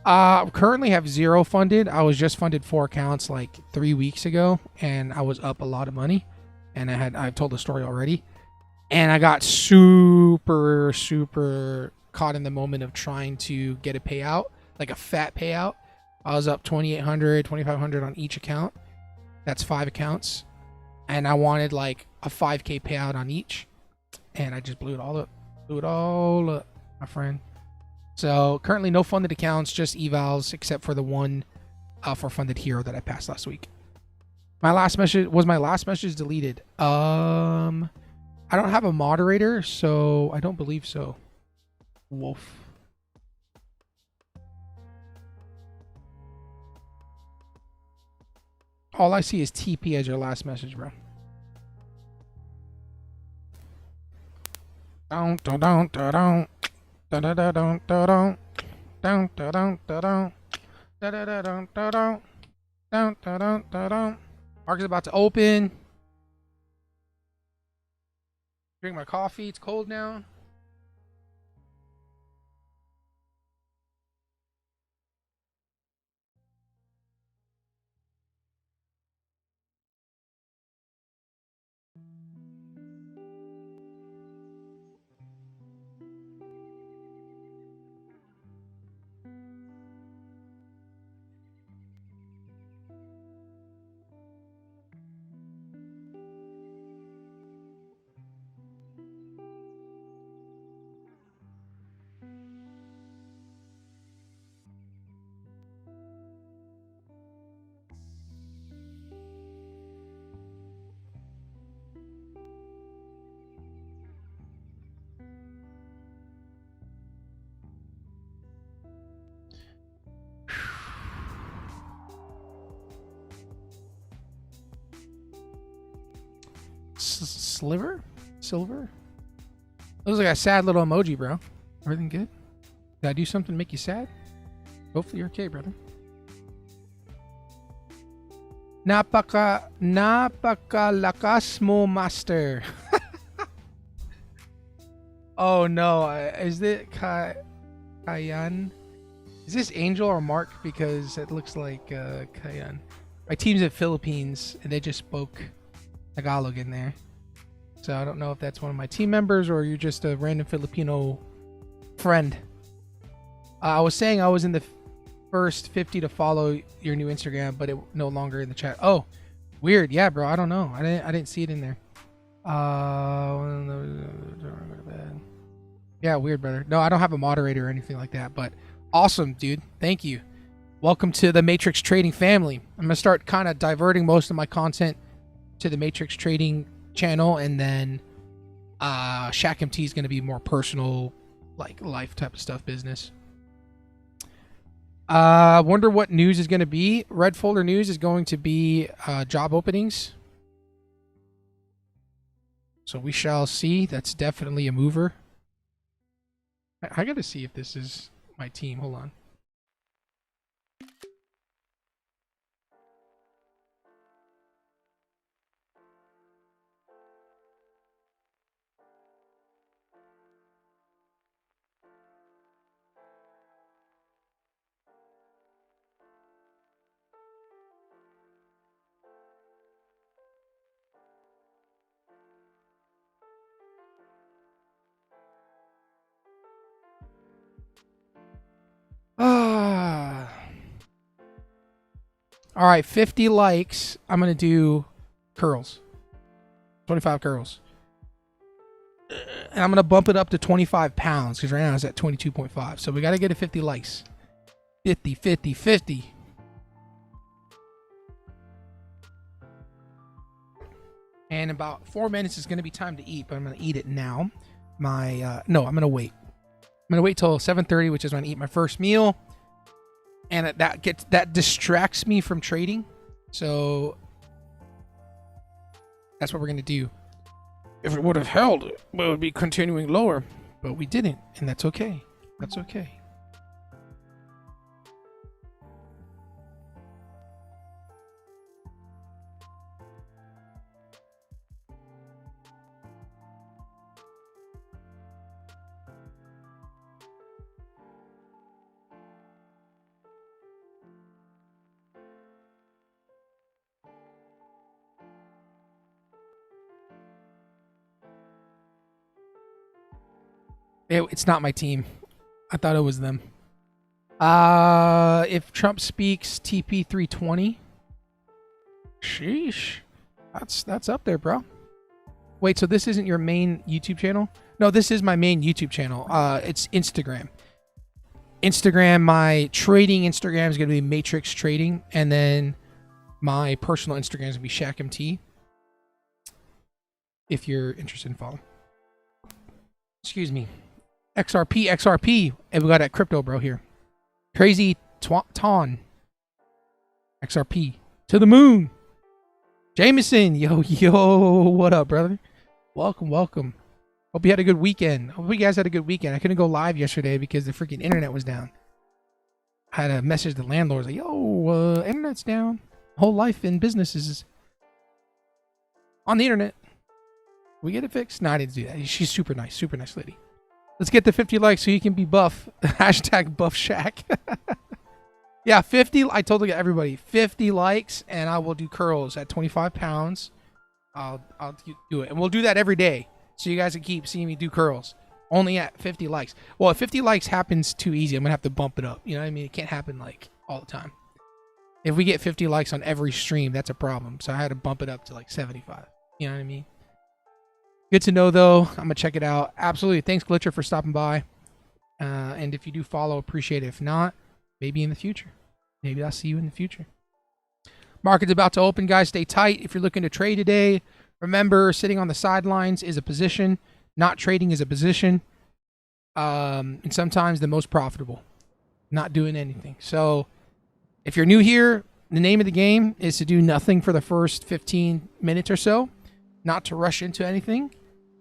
[SPEAKER 1] Currently have 0 funded. I was just funded 4 accounts like 3 weeks ago, and I was up a lot of money. And I've told the story already. And I got super caught in the moment of trying to get a payout, like a fat payout. I was up 2,800, 2,500 on each account. That's 5 accounts. And I wanted like a 5K payout on each. And I just blew it all up. Blew it all up, my friend. So currently no funded accounts, just evals, except for the one for funded hero that I passed last week. My last message deleted. I don't have a moderator, so I don't believe so. Wolf. All I see is TP as your last message, bro. Don't. Market's about to open. Drink my coffee. It's cold now. Silver? Looks like a sad little emoji, bro. Everything good? Did I do something to make you sad? Hopefully you're okay, brother. Napakalakas mo, master. Oh no, is it Kayan? Is this Angel or Mark? Because it looks like Kayan. My team's in Philippines and they just spoke Tagalog in there. So I don't know if that's one of my team members or you're just a random Filipino friend. I was saying I was in the first 50 to follow your new Instagram, but it no longer in the chat. Oh, weird. Yeah, bro. I don't know. I didn't see it in there. Yeah, weird, brother. No, I don't have a moderator or anything like that, but awesome, dude. Thank you. Welcome to the Matrix Trading family. I'm gonna start kind of diverting most of my content to the Matrix Trading channel, and then Shaq MT is going to be more personal, like life type of stuff, business. Wonder what news is going to be. Red folder news is going to be job openings. So we shall see. That's definitely a mover. I got to see if this is my team. Hold on. All right, 50 likes. I'm going to do curls. 25 curls. And I'm going to bump it up to 25 pounds because right now it's at 22.5. So we got to get a 50 likes. 50, 50, 50. And about 4 minutes is going to be time to eat, but I'm going to eat it now. No, I'm going to wait. I'm going to wait till 7:30, which is when I eat my first meal. And that distracts me from trading. So that's what we're going to do. If it would have held, it would be continuing lower. But we didn't, and that's okay. That's okay. It's not my team. I thought it was them. If Trump speaks TP 320, sheesh, that's up there, bro. Wait, so this isn't your main YouTube channel? No, this is my main YouTube channel. It's Instagram. My trading Instagram is going to be Matrix Trading, and then my personal Instagram is going to be ShackMT. If you're interested in following. Excuse me. XRP. And we got that crypto bro here. Crazy Ton. XRP. To the moon. Jameson. Yo. What up, brother? Welcome. Hope you had a good weekend. Hope you guys had a good weekend. I couldn't go live yesterday because the freaking internet was down. I had a message to the landlords like, yo, internet's down. Whole life in business is on the internet. We get it fixed? No, I didn't do that. She's super nice lady. Let's get the 50 likes so you can be buff. Hashtag buff Shack. Yeah, 50. I told everybody 50 likes and I will do curls at 25 pounds. I'll do it. And we'll do that every day. So you guys can keep seeing me do curls. Only at 50 likes. Well, if 50 likes happens too easy, I'm going to have to bump it up. You know what I mean? It can't happen like all the time. If we get 50 likes on every stream, that's a problem. So I had to bump it up to like 75. You know what I mean? Good to know, though. I'm going to check it out. Absolutely. Thanks, Glitcher, for stopping by. And if you do follow, appreciate it. If not, maybe in the future. Maybe I'll see you in the future. Market's about to open, guys. Stay tight. If you're looking to trade today, remember, sitting on the sidelines is a position. Not trading is a position. And sometimes the most profitable. Not doing anything. So if you're new here, the name of the game is to do nothing for the first 15 minutes or so. Not to rush into anything.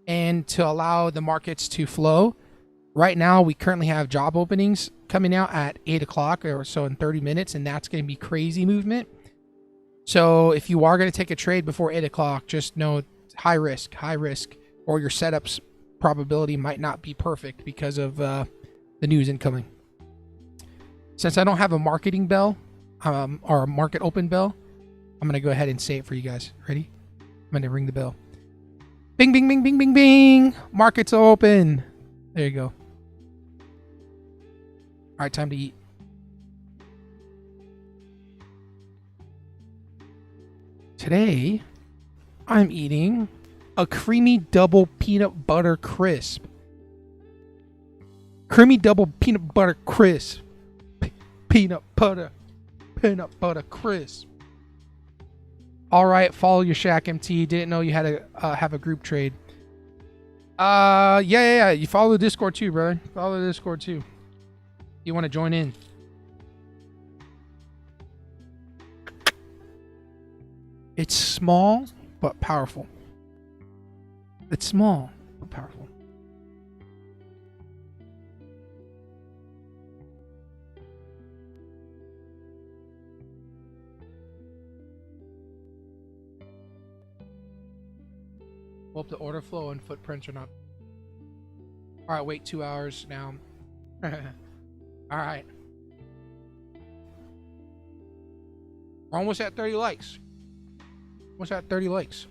[SPEAKER 1] And to allow the markets to flow. Right now, we currently have job openings coming out at 8 o'clock or so in 30 minutes. And that's going to be crazy movement. So if you are going to take a trade before 8 o'clock, just know high risk, or your setup's probability might not be perfect because of the news incoming. Since I don't have a marketing bell, or a market open bell, I'm going to go ahead and say it for you guys. Ready? I'm going to ring the bell. Bing, bing, bing, bing, bing, bing. Markets open. There you go. All right, time to eat. Today, I'm eating a creamy double peanut butter crisp. Creamy double peanut butter crisp. Peanut butter crisp. All right, follow your Shack MT. Didn't know you had to have a group trade. Yeah. You follow the Discord too, brother. Follow the Discord too. You want to join in? It's small but powerful. It's small but powerful. Hope the order flow and footprints are not. All right, wait 2 hours now. All right. We're almost at 30 likes. What's that? 30 likes.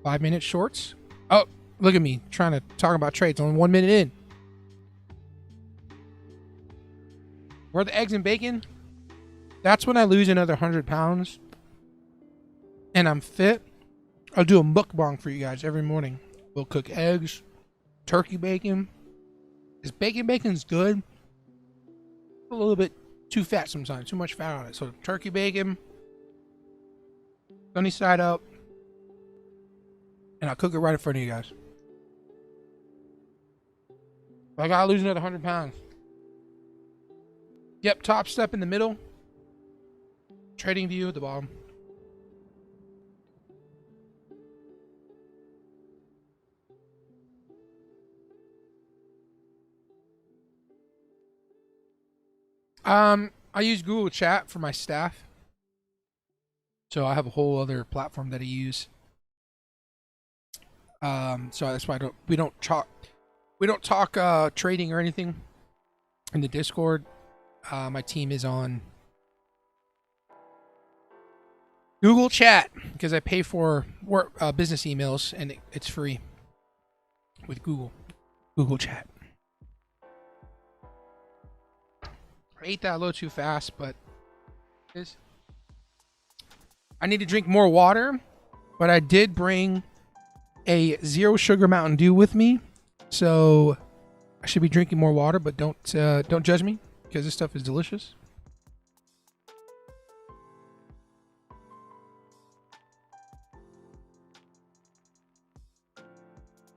[SPEAKER 1] Five-minute shorts. Oh, look at me trying to talk about trades. Only 1 minute in. Where are the eggs and bacon? That's when I lose another 100 pounds. And I'm fit. I'll do a mukbang for you guys every morning. We'll cook eggs, turkey bacon. This bacon's good. A little bit too fat sometimes. Too much fat on it. So turkey bacon. Sunny side up. And I'll cook it right in front of you guys. I gotta lose another 100 pounds. Yep, TopStep in the middle. Trading view at the bottom. I use Google Chat for my staff. So I have a whole other platform that I use. So that's why we don't talk trading or anything in the Discord. My team is on Google Chat, because I pay for work, business emails, and it's free with Google Chat. I ate that a little too fast, but I need to drink more water. But I did bring a 0 sugar Mountain Dew with me, so I should be drinking more water. But don't judge me, because this stuff is delicious.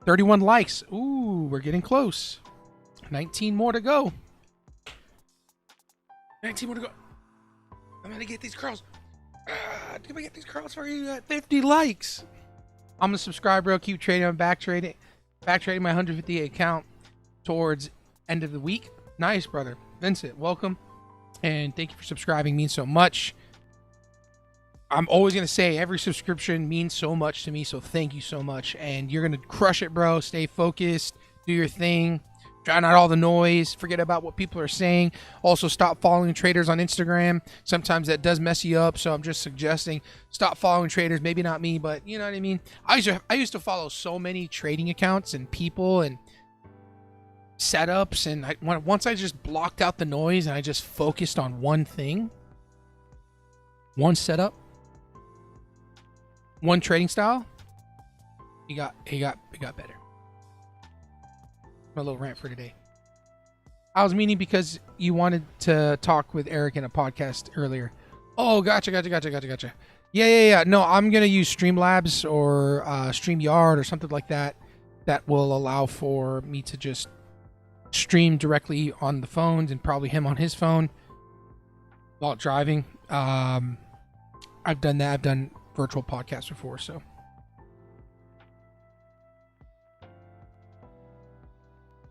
[SPEAKER 1] $31 likes. Ooh, we're getting close. 19 more to go. 19 more to go. I'm gonna get these curls. I'm gonna get these curls for you at 50 likes. I'm gonna subscribe, bro. Keep trading. I'm back trading my 158 account towards end of the week. Nice, brother. Vincent, welcome. And thank you for subscribing. Means so much. I'm always going to say every subscription means so much to me, so thank you so much. And you're going to crush it, bro. Stay focused. Do your thing. Drown out all the noise. Forget about what people are saying. Also, stop following traders on Instagram. Sometimes that does mess you up, so I'm just suggesting stop following traders. Maybe not me, but you know what I mean? I used to follow so many trading accounts and people and setups, and once I just blocked out the noise and I just focused on one thing, one setup, one trading style, he got better. My little rant for today. I was meaning because you wanted to talk with Eric in a podcast earlier. Oh, gotcha. Yeah. No, I'm gonna use Streamlabs or StreamYard or something like that will allow for me to just stream directly on the phones and probably him on his phone while driving. I've done that. I've done virtual podcasts before, so.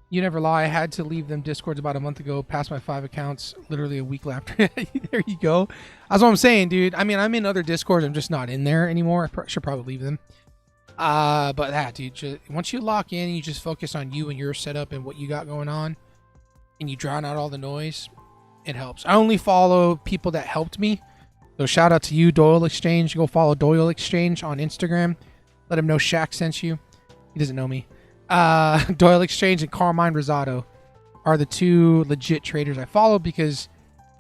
[SPEAKER 1] You never lie. I had to leave them Discords about a month ago, past my 5 accounts, literally a week after. There you go. That's what I'm saying, dude. I mean, I'm in other Discords. I'm just not in there anymore. I should probably leave them. But that, dude, once you lock in, you just focus on you and your setup and what you got going on, and you drown out all the noise, it helps. I only follow people that helped me. So shout out to you, Doyle Exchange. Go follow Doyle Exchange on Instagram. Let him know Shaq sent you. He doesn't know me. Doyle Exchange and Carmine Rosado are the 2 legit traders I follow because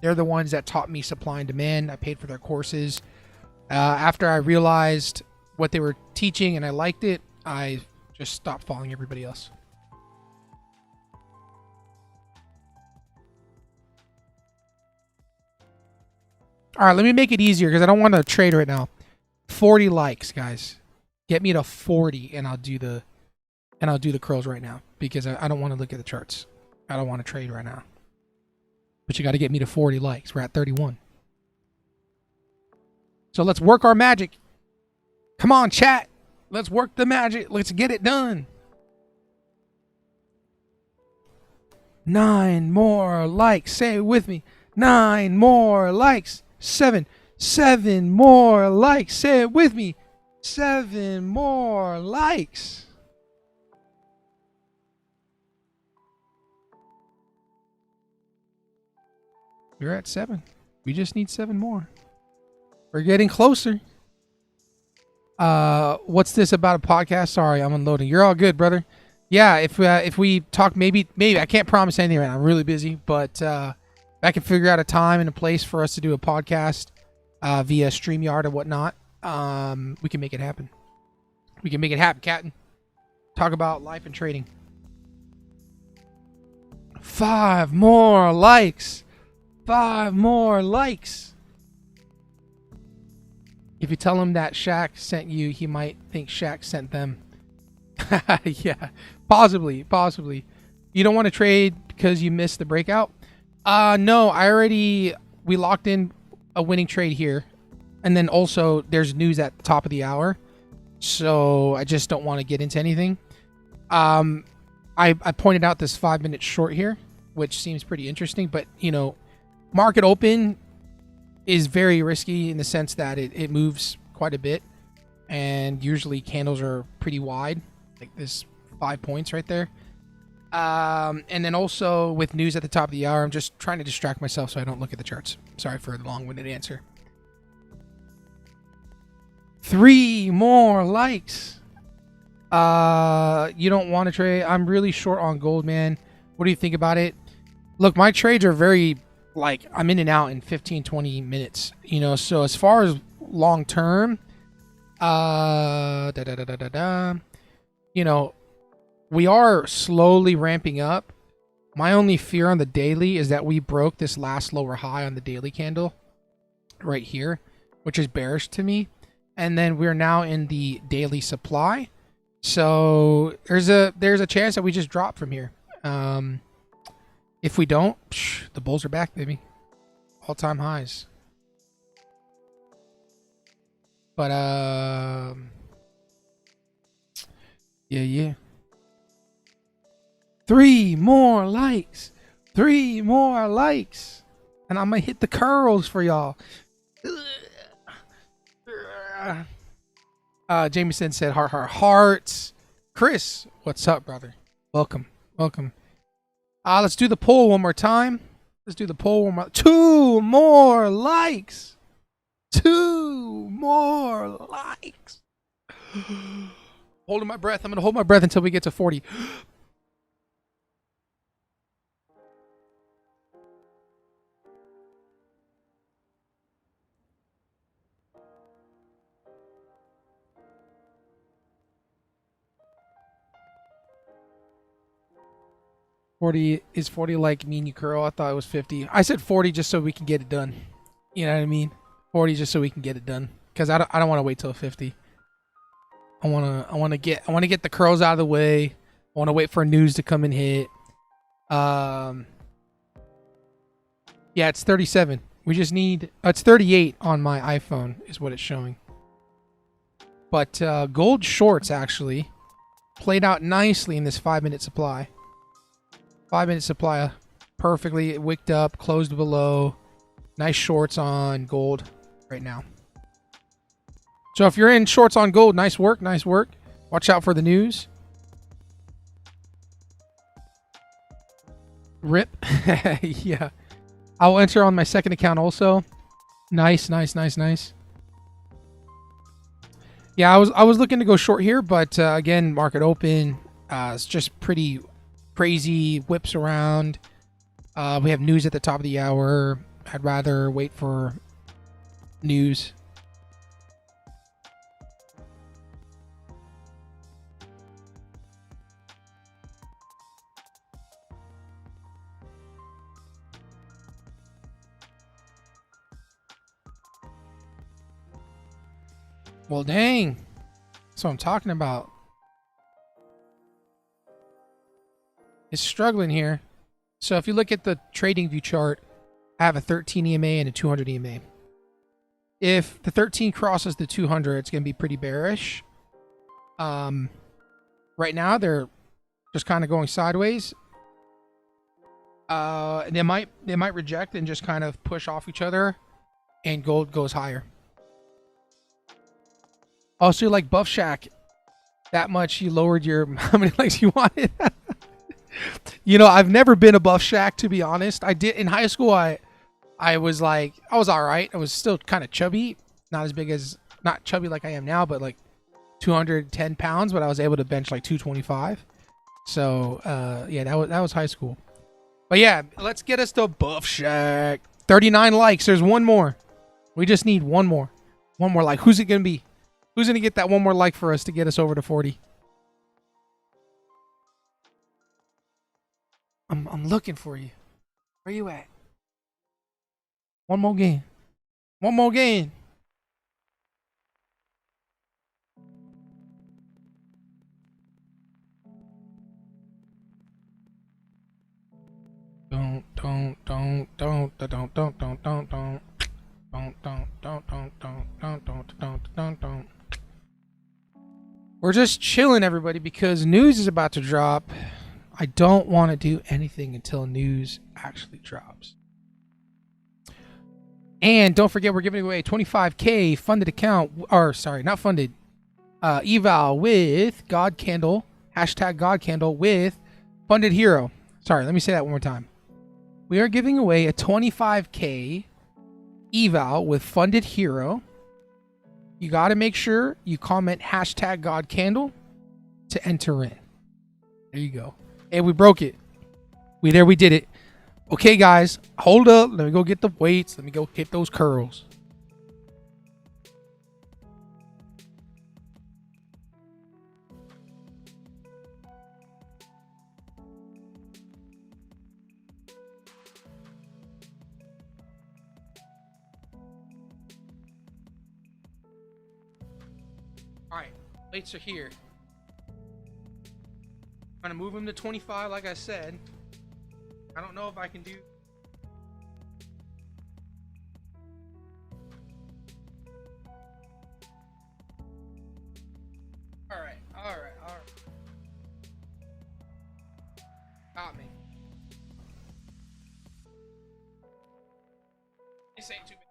[SPEAKER 1] they're the ones that taught me supply and demand. I paid for their courses. After I realized what they were teaching and I liked it, I just stopped following everybody else. All right, let me make it easier because I don't want to trade right now. 40 likes, guys. Get me to 40 and I'll do the curls right now because I don't want to look at the charts. I don't want to trade right now. But you got to get me to 40 likes. We're at 31. So let's work our magic. Come on, chat. Let's work the magic. Let's get it done. 9 more likes. Say it with me. 9 more likes. 7 more likes. Say it with me. 7 more likes. We're at 7. We just need 7 more. We're getting closer. What's this about a podcast? Sorry, I'm unloading. You're all good, brother. Yeah, if we talk, maybe I can't promise anything right now. I'm really busy, but I can figure out a time and a place for us to do a podcast via StreamYard or whatnot. We can make it happen. We can make it happen, Captain. Talk about life and trading. 5 more likes. 5 more likes. If you tell him that Shaq sent you, he might think Shaq sent them. Yeah, possibly. You don't want to trade because you missed the breakout? No, we locked in a winning trade here. And then also there's news at the top of the hour. So I just don't want to get into anything. I pointed out this 5-minute short here, which seems pretty interesting, but market open is very risky in the sense that it moves quite a bit, and usually candles are pretty wide, like this 5 points right there. And then also with news at the top of the hour, I'm just trying to distract myself so I don't look at the charts. Sorry for the long-winded answer. 3 more likes. You don't want to trade. I'm really short on gold, man. What do you think about it? Look, my trades are very, like, I'm in and out in 15, 20 minutes, you know, so as far as long term, you know, we are slowly ramping up. My only fear on the daily is that we broke this last lower high on the daily candle right here, which is bearish to me. And then we're now in the daily supply. So there's a chance that we just drop from here. If we don't, the bulls are back, baby. All-time highs. But yeah. 3 more likes. 3 more likes. And I'm gonna hit the curls for y'all. Jameson said hearts. Chris, what's up, brother? Welcome. Let's do the poll one more time. 2 more likes. 2 more likes. Holding my breath. I'm gonna hold my breath until we get to 40. 40 is 40 like mean you curl. I thought it was 50. I said 40 just so we can get it done. You know what I mean? 40 just so we can get it done. Because I don't want to wait till 50. I want to get the curls out of the way. I want to wait for news to come and hit. Yeah, it's 37. We just need it's 38 on my iPhone is what it's showing. But gold shorts actually played out nicely in this 5-minute supply. 5-minute supply perfectly wicked up, closed below. Nice shorts on gold right now. So if you're in shorts on gold, nice work. Watch out for the news. Rip. Yeah. I'll enter on my second account also. Nice. Yeah, I was looking to go short here, but again, market open. It's just pretty crazy, whips around. We have news at the top of the hour. I'd rather wait for news. Well, dang. That's what I'm talking about. It's struggling here. So if you look at the trading view chart, I have a 13 EMA and a 200 EMA. If the 13 crosses the 200, it's going to be pretty bearish. Right now, they're just kind of going sideways. They might reject and just kind of push off each other, and gold goes higher. Also, like Buff Shack, that much you lowered your how many likes you wanted. You know, I've never been a Buff Shack, to be honest. I did in high school. I was like, I was all right. I was still kind of chubby, not chubby like I am now, but like 210 pounds. But I was able to bench like 225. So yeah, that was high school. But yeah, let's get us to Buff Shack. 39 likes. There's one more. We just need one more like. Who's it gonna be? Who's gonna get that one more like for us to get us over to 40? I'm looking for you. Where you at? One more game. Don't. We're just chilling, everybody, because news is about to drop. I don't want to do anything until news actually drops. And don't forget, we're giving away a 25K funded account, or sorry, not funded, eval with God Candle, hashtag God Candle with funded hero. Sorry, let me say that one more time. We are giving away a 25K eval with funded hero You got to make sure you comment hashtag God Candle to enter in. There you go. Hey, we broke it. We did it. Okay, guys, hold up. Let me go get the weights. Let me go hit those curls. All right, weights are here. I'm gonna move them to 25, like I said. I don't know if I can do. All right. Got me. This ain't too bad.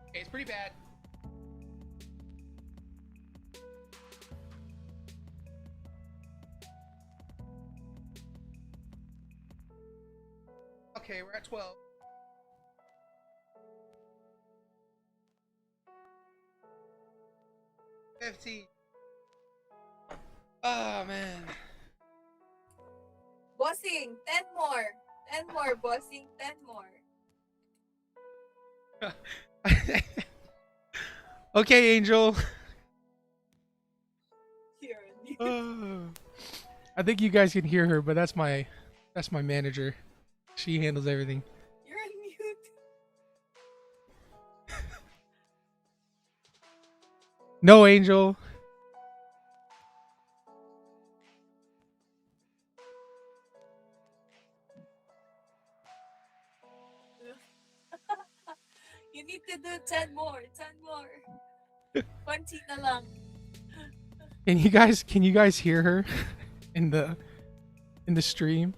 [SPEAKER 1] Okay, it's pretty bad. Okay, we're at 12. Oh man.
[SPEAKER 3] Bossing, 10 more. 10 more, bossing, 10 more.
[SPEAKER 1] Okay, Angel. I think you guys can hear her, but that's my manager. She handles everything.
[SPEAKER 3] You're on mute.
[SPEAKER 1] No, Angel.
[SPEAKER 3] You need to do 10 more. 10 more. Konti na lang.
[SPEAKER 1] Can you guys hear her in the stream?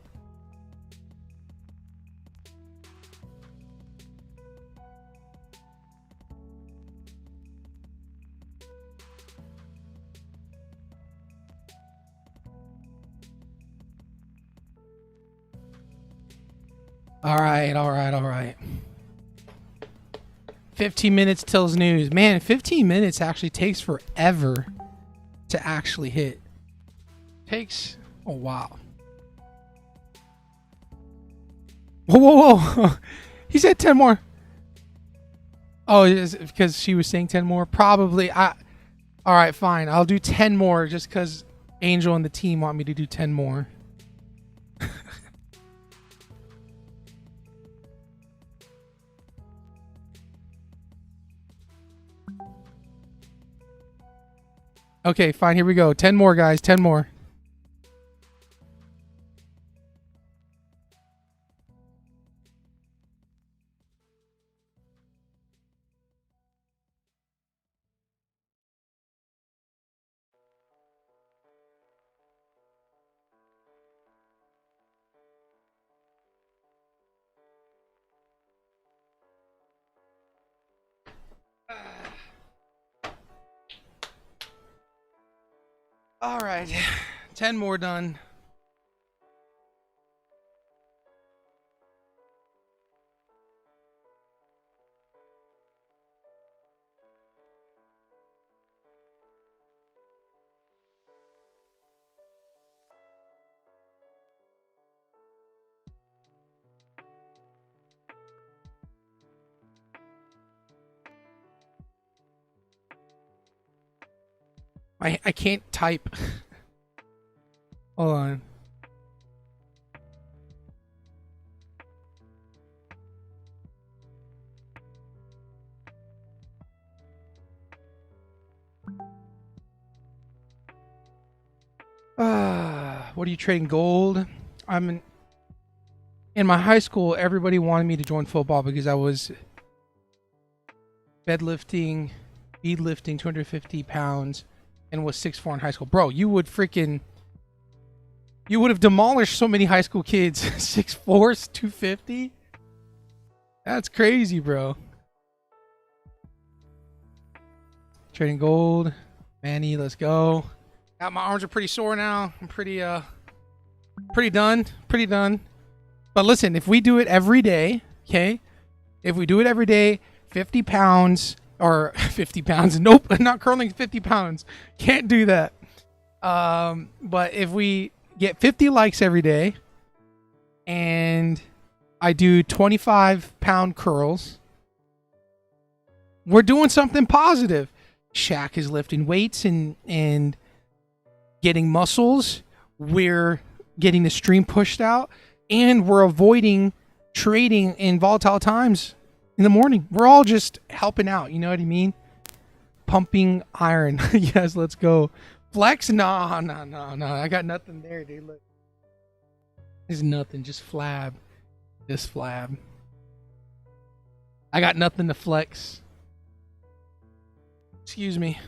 [SPEAKER 1] All right. 15 minutes till news. Man, 15 minutes actually takes forever to actually hit. Takes a while. Whoa. He said 10 more. Oh, is it because she was saying 10 more? Probably. All right, fine. I'll do 10 more just because Angel and the team want me to do 10 more. Okay, fine. Here we go. 10 more, guys. 10 more. All right. 10 more done. I can't type. Hold on. What are you trading? Gold? In my high school, everybody wanted me to join football because I was deadlifting, speed lifting 250 pounds and was 6'4" in high school. Bro, you would have demolished so many high school kids. 6'4", 250? That's crazy, bro. Trading gold. Manny, let's go. My arms are pretty sore now. I'm pretty done. But listen, if we do it every day, okay? If we do it every day, 50 pounds or 50 pounds. Nope, I'm not curling 50 pounds. Can't do that. But if we get 50 likes every day and I do 25-pound curls, we're doing something positive. Shaq is lifting weights and getting muscles. We're getting the stream pushed out, and we're avoiding trading in volatile times in the morning. We're all just helping out. You know what I mean? Pumping iron. Yes, let's go. Flex? No. I got nothing there, dude. Look. There's nothing. Just flab. Just flab. I got nothing to flex. Excuse me.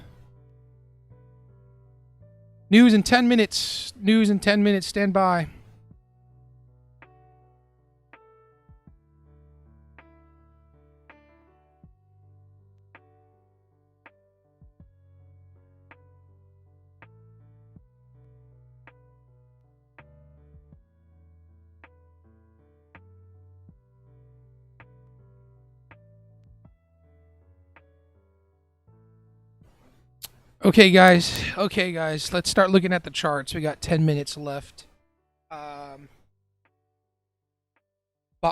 [SPEAKER 1] News in 10 minutes. News in 10 minutes. Stand by. Okay, guys. Let's start looking at the charts. We got 10 minutes left. Bought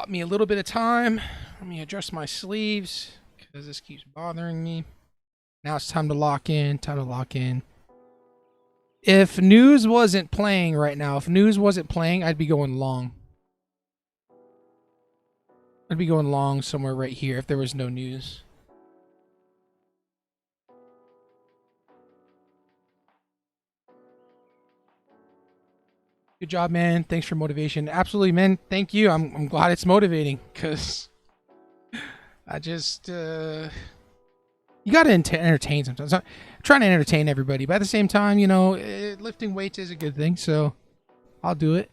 [SPEAKER 1] me a little bit of time. Let me adjust my sleeves because this keeps bothering me. Now it's time to lock in. If news wasn't playing right now, I'd be going long. I'd be going long somewhere right here if there was no news. Good job, man. Thanks for motivation. Absolutely, man. Thank you. I'm glad it's motivating because I just you got to entertain sometimes. I'm trying to entertain everybody, but at the same time, you know, lifting weights is a good thing. So I'll do it.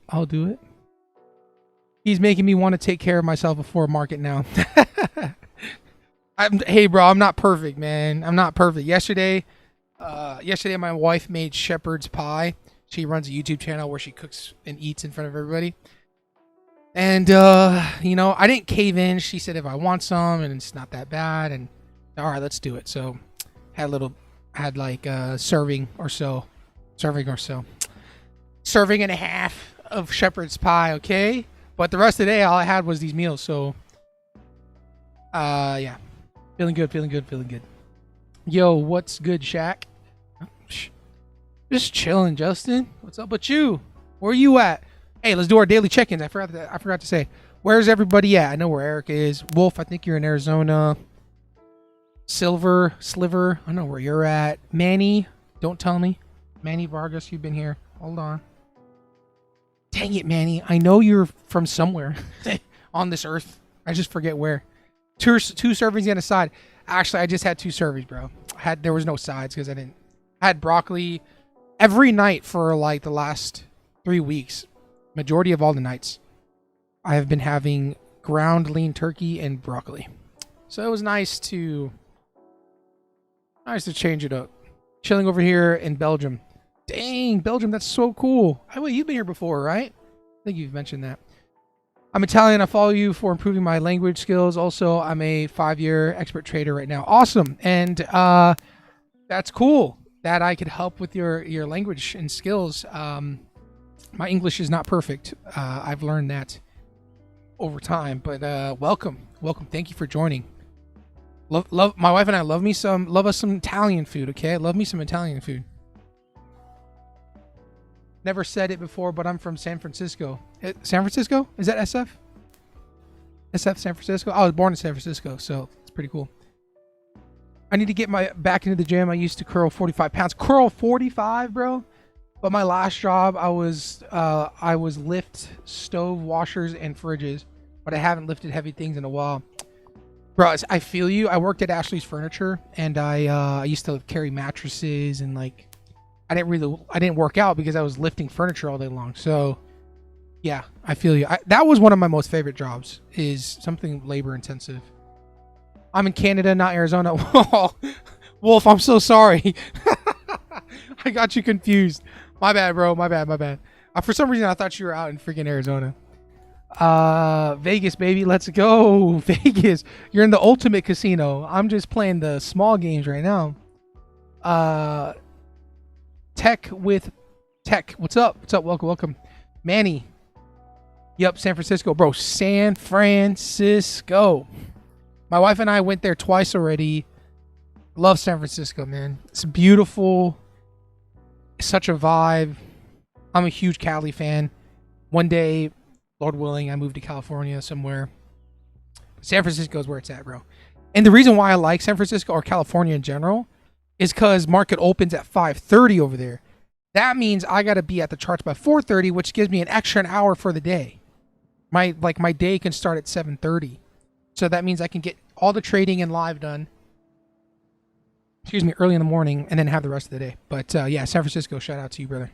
[SPEAKER 1] He's making me want to take care of myself before market now. Hey, bro, I'm not perfect, man. I'm not perfect. Yesterday, my wife made shepherd's pie. She runs a YouTube channel where she cooks and eats in front of everybody. And, you know, I didn't cave in. She said if I want some and it's not that bad. And, all right, let's do it. So, had like a serving and a half of shepherd's pie, okay? But the rest of the day, all I had was these meals. So, yeah. Feeling good. Yo, what's good, Shaq? Just chilling, Justin. What's up with you? Where are you at? Hey, let's do our daily check-ins. I forgot to say. Where's everybody at? I know where Eric is. Wolf, I think you're in Arizona. Sliver, I know where you're at. Manny, don't tell me. Manny Vargas, you've been here. Hold on. Dang it, Manny. I know you're from somewhere on this earth. I just forget where. Two servings and a side. Actually, I just had 2 servings, bro. There was no sides because I had broccoli every night for like the last 3 weeks. Majority of all the nights, I have been having ground lean turkey and broccoli. So it was nice to change it up. Chilling over here in Belgium. Dang, Belgium, that's so cool. Oh, wait, you've been here before, right? I think you've mentioned that. I'm Italian. I follow you for improving my language skills. Also, I'm a 5-year expert trader right now. Awesome. And that's cool that I could help with your language and skills. My English is not perfect. I've learned that over time, but welcome. Thank you for joining. Love my wife and I love us some Italian food, okay? Love me some Italian food. Never said it before, but I'm from San Francisco. San Francisco? Is that SF? SF San Francisco? I was born in San Francisco, so it's pretty cool. I need to get back into the gym. I used to curl 45 pounds. Curl 45, bro? But my last job, I was lift stove washers and fridges, but I haven't lifted heavy things in a while. Bro, I feel you. I worked at Ashley's Furniture, and I used to carry mattresses and like I didn't work out because I was lifting furniture all day long. So yeah, I feel you. That was one of my most favorite jobs, is something labor intensive. I'm in Canada, not Arizona. Wolf, I'm so sorry. I got you confused. My bad, bro. My bad. My bad. For some reason, I thought you were out in freaking Arizona. Vegas, baby. Let's go. Vegas. You're in the ultimate casino. I'm just playing the small games right now. Tech with Tech. What's up? What's up? Welcome, welcome. Manny. Yep, San Francisco. Bro, San Francisco. My wife and I went there twice already. Love San Francisco, man. It's beautiful. It's such a vibe. I'm a huge Cali fan. One day, Lord willing, I move to California somewhere. San Francisco is where it's at, bro. And the reason why I like San Francisco or California in general is because market opens at 5:30 over there. That means I got to be at the charts by 4:30, which gives me an extra hour for the day. My day can start at 7:30. So that means I can get all the trading and live done. Excuse me, early in the morning, and then have the rest of the day. But yeah, San Francisco, shout out to you, brother.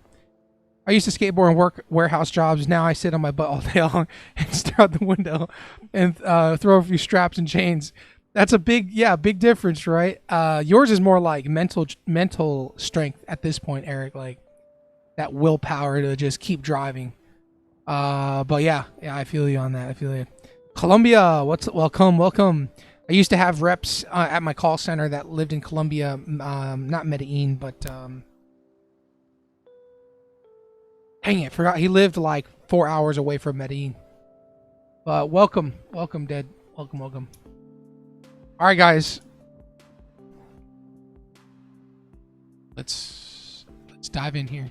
[SPEAKER 1] I used to skateboard and work warehouse jobs. Now I sit on my butt all day long and stare out the window and throw a few straps and chains. That's a big difference, right? Yours is more like mental strength at this point, Eric. Like that willpower to just keep driving. But yeah, I feel you on that. I feel you. Colombia, welcome. I used to have reps at my call center that lived in Colombia, not Medellin, but dang it, forgot he lived like 4 hours away from Medellin. But welcome, Dad. Welcome. All right, guys. Let's dive in here.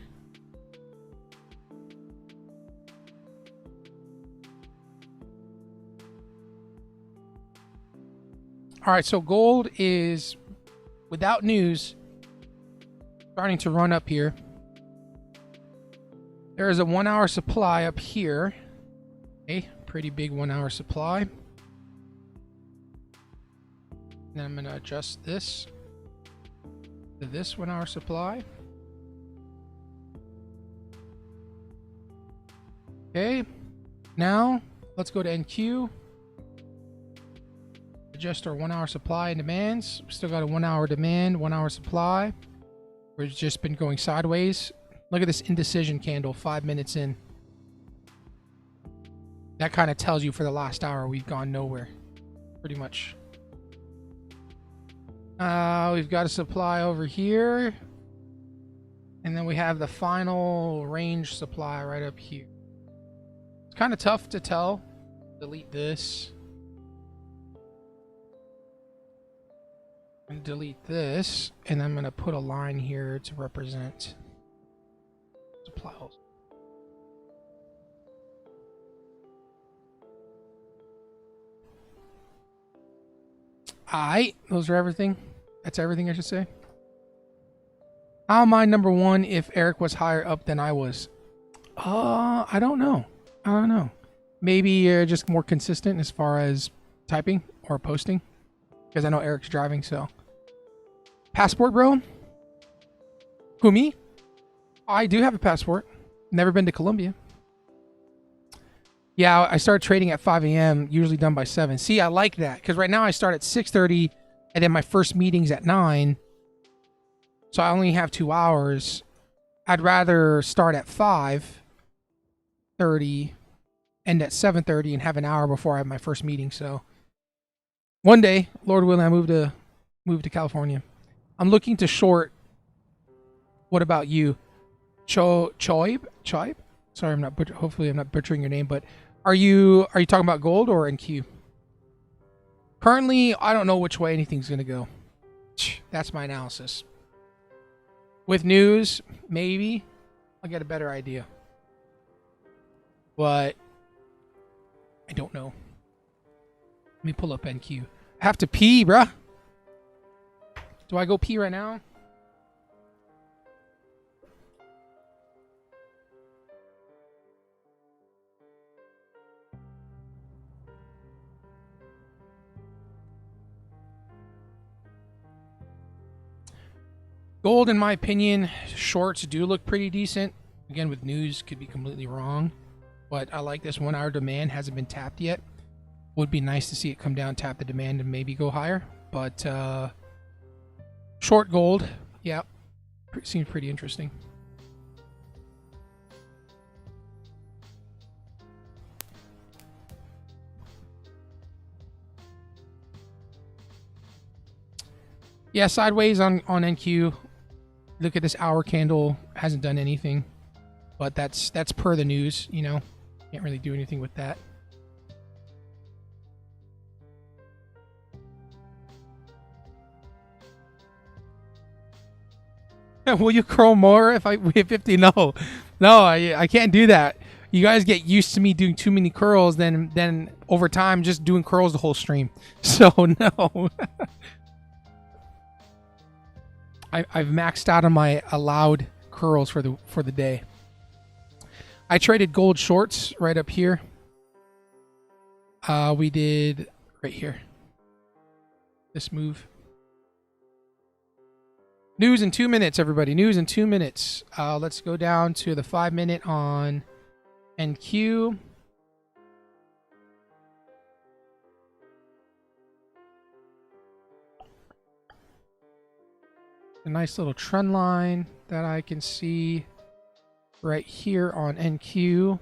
[SPEAKER 1] All right, so gold is, without news, starting to run up here. There is a 1 hour supply up here. Okay, pretty big 1 hour supply. Then I'm going to adjust this to this 1 hour supply. Okay, now let's go to NQ. Adjust our 1 hour supply and demands. Still got a 1 hour demand, 1 hour supply. We've just been going sideways. Look at this indecision candle 5 minutes in. That kind of tells you for the last hour we've gone nowhere. Pretty much. We've got a supply over here. And then we have the final range supply right up here. It's kind of tough to tell. Delete this. And delete this, and I'm going to put a line here to represent supply holes. Alright, those are everything. That's everything I should say. How am I number one if Eric was higher up than I was? I don't know. Maybe you're just more consistent as far as typing or posting. Because I know Eric's driving, so. Passport, bro? Who, me? I do have a passport. Never been to Colombia. Yeah, I start trading at 5 a.m., usually done by 7. See, I like that. Because right now I start at 6:30, and then my first meeting's at 9. So I only have 2 hours. I'd rather start at 5:30, end at 7:30, and have an hour before I have my first meeting, so. One day, Lord willing, I move to California. I'm looking to short. What about you, Choib? Sorry, hopefully I'm not butchering your name. But are you talking about gold or NQ? Currently, I don't know which way anything's gonna go. That's my analysis. With news, maybe I'll get a better idea. But I don't know. Let me pull up NQ. I have to pee, bruh. Do I go pee right now? Gold, in my opinion, shorts do look pretty decent. Again, with news, could be completely wrong. But I like this 1 hour demand. Hasn't been tapped yet. Would be nice to see it come down, tap the demand, and maybe go higher. But short gold, yeah. Seems pretty interesting. Yeah, sideways on NQ. Look at this hour candle, hasn't done anything, but that's per the news, you know. Can't really do anything with that. Will you curl more if I hit 50? No, I can't do that. You guys get used to me doing too many curls, then over time just doing curls the whole stream. So no. I've maxed out on my allowed curls for the day. I traded gold shorts right up here. We did right here. This move. News in 2 minutes, everybody. News in 2 minutes. Let's go down to the 5 minute on NQ. A nice little trend line that I can see right here on NQ.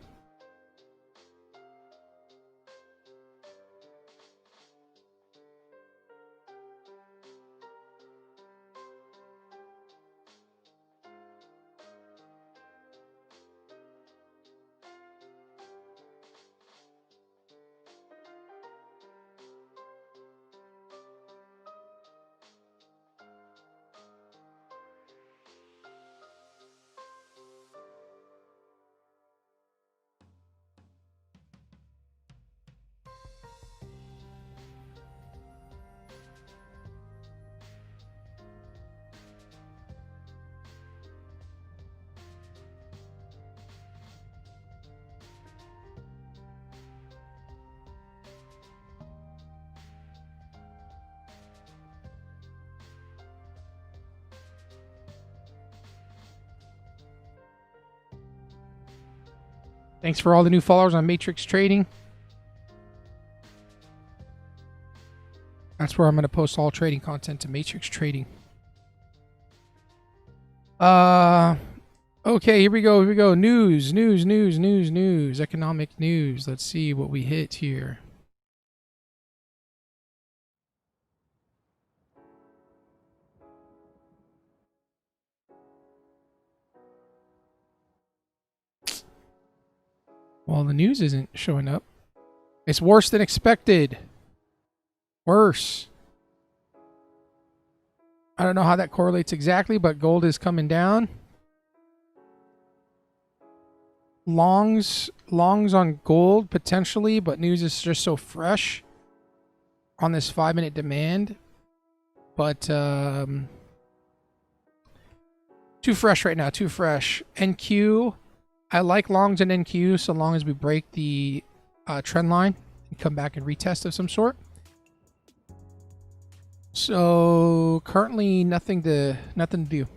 [SPEAKER 1] Thanks for all the new followers on Matrix Trading. That's where I'm going to post all trading content, to Matrix Trading. Okay, here we go. News. Economic news. Let's see what we hit here. Well, the news isn't showing up. It's worse than expected. Worse. I don't know how that correlates exactly, but gold is coming down. Longs on gold potentially, but news is just so fresh on this 5 minute demand. But too fresh right now, too fresh. NQ, I like longs and NQ so long as we break the trend line and come back and retest of some sort. So currently nothing to do.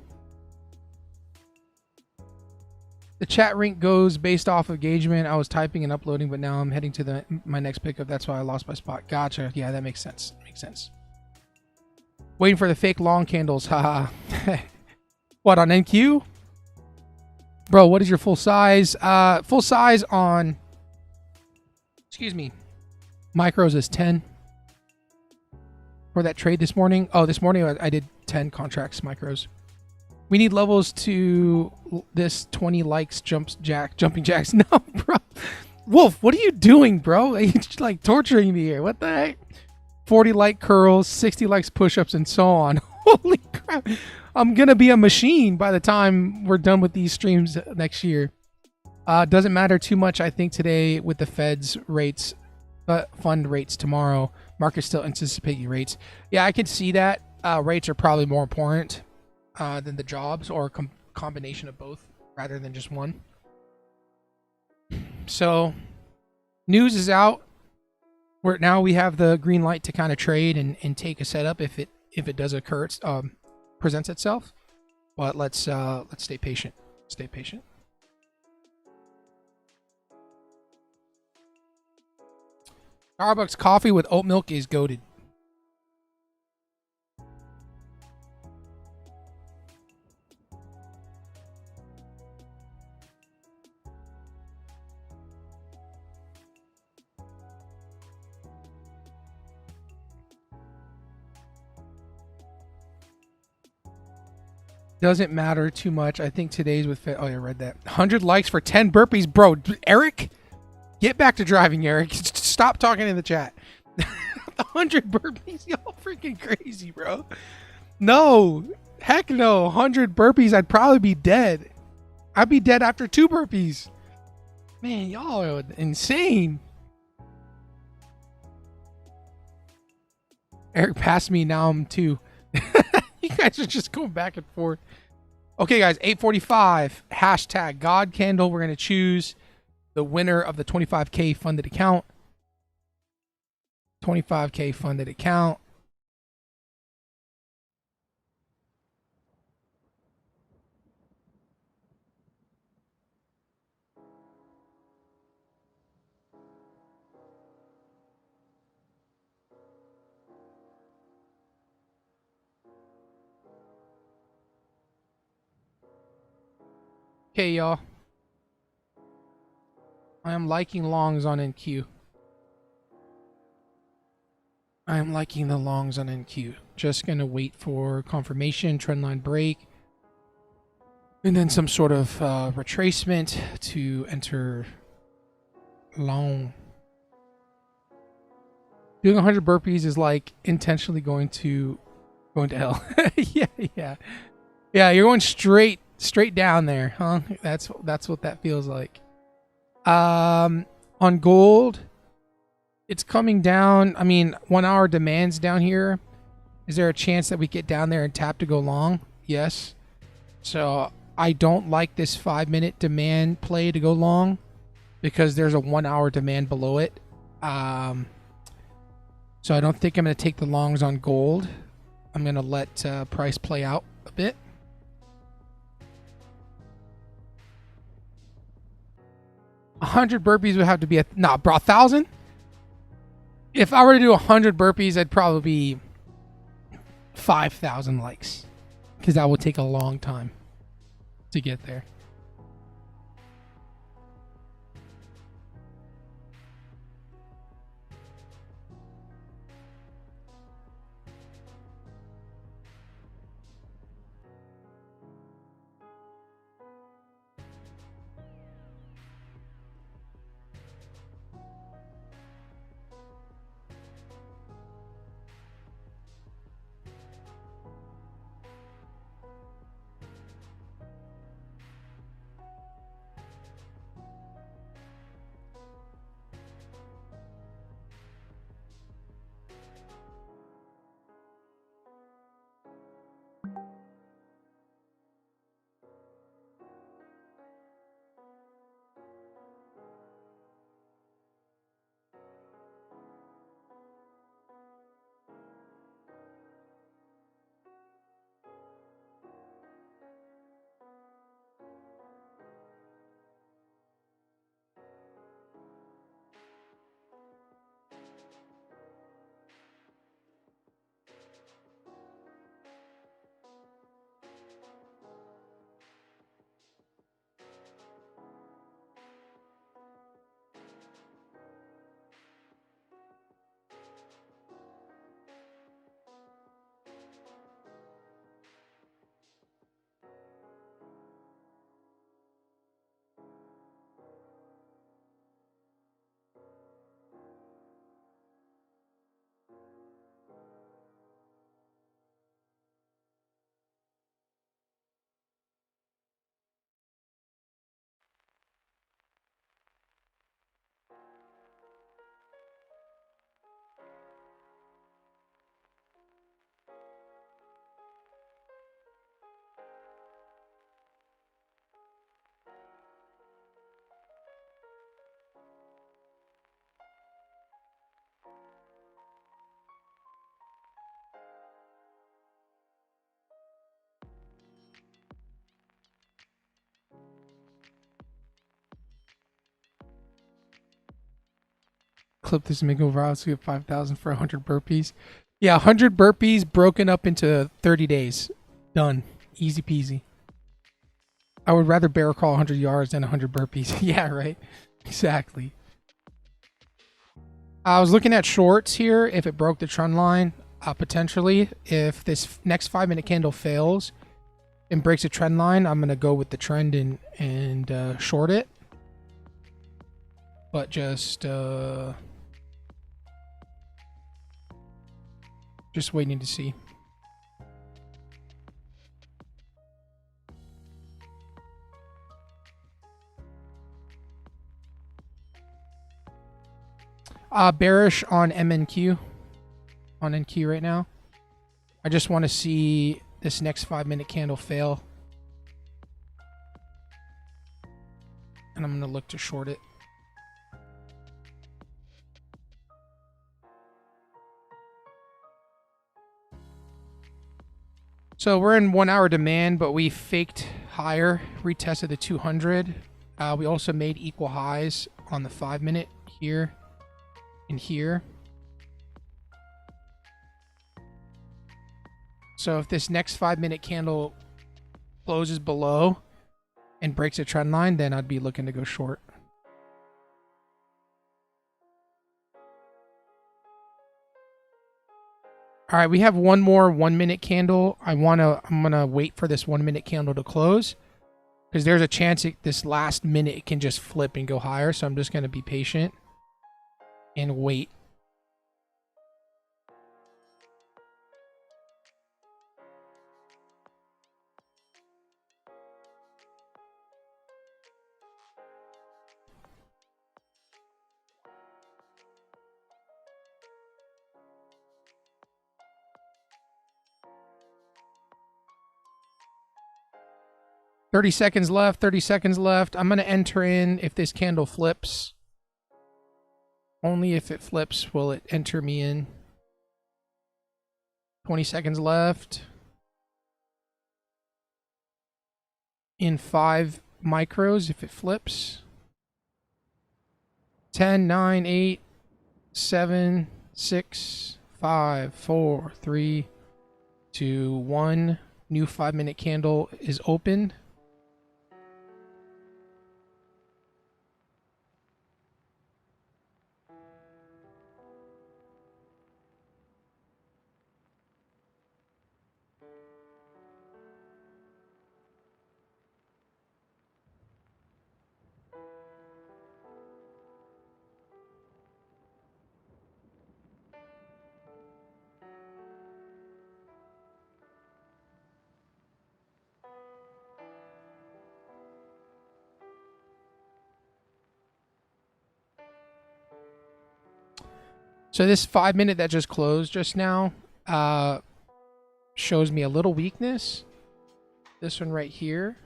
[SPEAKER 1] The chat rink goes based off of engagement. I was typing and uploading, but now I'm heading to my next pickup. That's why I lost my spot. Gotcha. Yeah, that makes sense. Waiting for the fake long candles. Haha. What, on NQ? Bro, what is your full size? Full size on, excuse me, micros is 10. For that trade this morning. Oh, this morning I did 10 contracts, micros. We need levels to this 20 likes jumping jacks. No, bro. Wolf, what are you doing, bro? You're just like torturing me here. What the heck? 40 like curls, 60 likes push-ups, and so on. Holy crap. I'm going to be a machine by the time we're done with these streams next year. Doesn't matter too much, I think, today with the Fed's rates, fund rates tomorrow. Markets still anticipating rates. Yeah, I could see that. Rates are probably more important than the jobs, or a combination of both rather than just one. So news is out. Now we have the green light to kind of trade and take a setup if it does occur, presents itself. But let's stay patient. Stay patient. Starbucks coffee with oat milk is goated. Doesn't matter too much. I think today's with oh, I read that. 100 likes for 10 burpees, bro. Eric, get back to driving, Eric. Stop talking in the chat. 100 burpees, y'all freaking crazy, bro. No, heck no. 100 burpees, I'd probably be dead. I'd be dead after 2 burpees. Man, y'all are insane. Eric passed me, now I'm 2. You guys are just going back and forth. Okay, guys, 8:45. Hashtag God Candle. We're going to choose the winner of the 25K funded account. 25K funded account. Okay, y'all. I am liking longs on NQ. I am liking the longs on NQ. Just going to wait for confirmation, trendline break, and then some sort of retracement to enter long. Doing 100 burpees is like intentionally going to hell. Yeah. You're going straight down there, huh? That's what that feels like. On gold, it's coming down. I mean, 1 hour demand's down here. Is there a chance that we get down there and tap to go long? Yes. So I don't like this 5-minute demand play to go long because there's a 1 hour demand below it. So I don't think I'm going to take the longs on gold. I'm going to let price play out a bit. A 100 burpees would have to be a... Nah, bro, 1,000? If I were to do 100 burpees, I'd probably be 5,000 likes. Because that would take a long time to get there. Clip this and make it viral so we get 5,000 for 100 burpees. Yeah, 100 burpees broken up into 30 days. Done. Easy peasy. I would rather barrel crawl 100 yards than 100 burpees. Yeah, right. Exactly. I was looking at shorts here. If it broke the trend line, potentially, if this next 5-minute candle fails, and breaks a trend line, I'm gonna go with the trend and short it. But just waiting to see. Bearish on MNQ, on NQ right now. I just want to see this next 5-minute candle fail. And I'm going to look to short it. So we're in 1 hour demand, but we faked higher, retested the 200. We also made equal highs on the 5-minute here and here. So if this next 5-minute candle closes below and breaks a trend line, then I'd be looking to go short. All right, we have one more 1-minute candle. I'm gonna wait for this 1-minute candle to close because there's a chance this last minute it can just flip and go higher. So I'm just gonna be patient and wait. "30 seconds left, 30 seconds left. I'm going to enter in if this candle flips. Only if it flips will it enter me in. 20 seconds left. In 5 micros if it flips. 10, 9, 8, 7, 6, 5, 4, 3, 2, 1. New 5-minute candle is open. So this 5-minute that just closed just now shows me a little weakness. This one right here.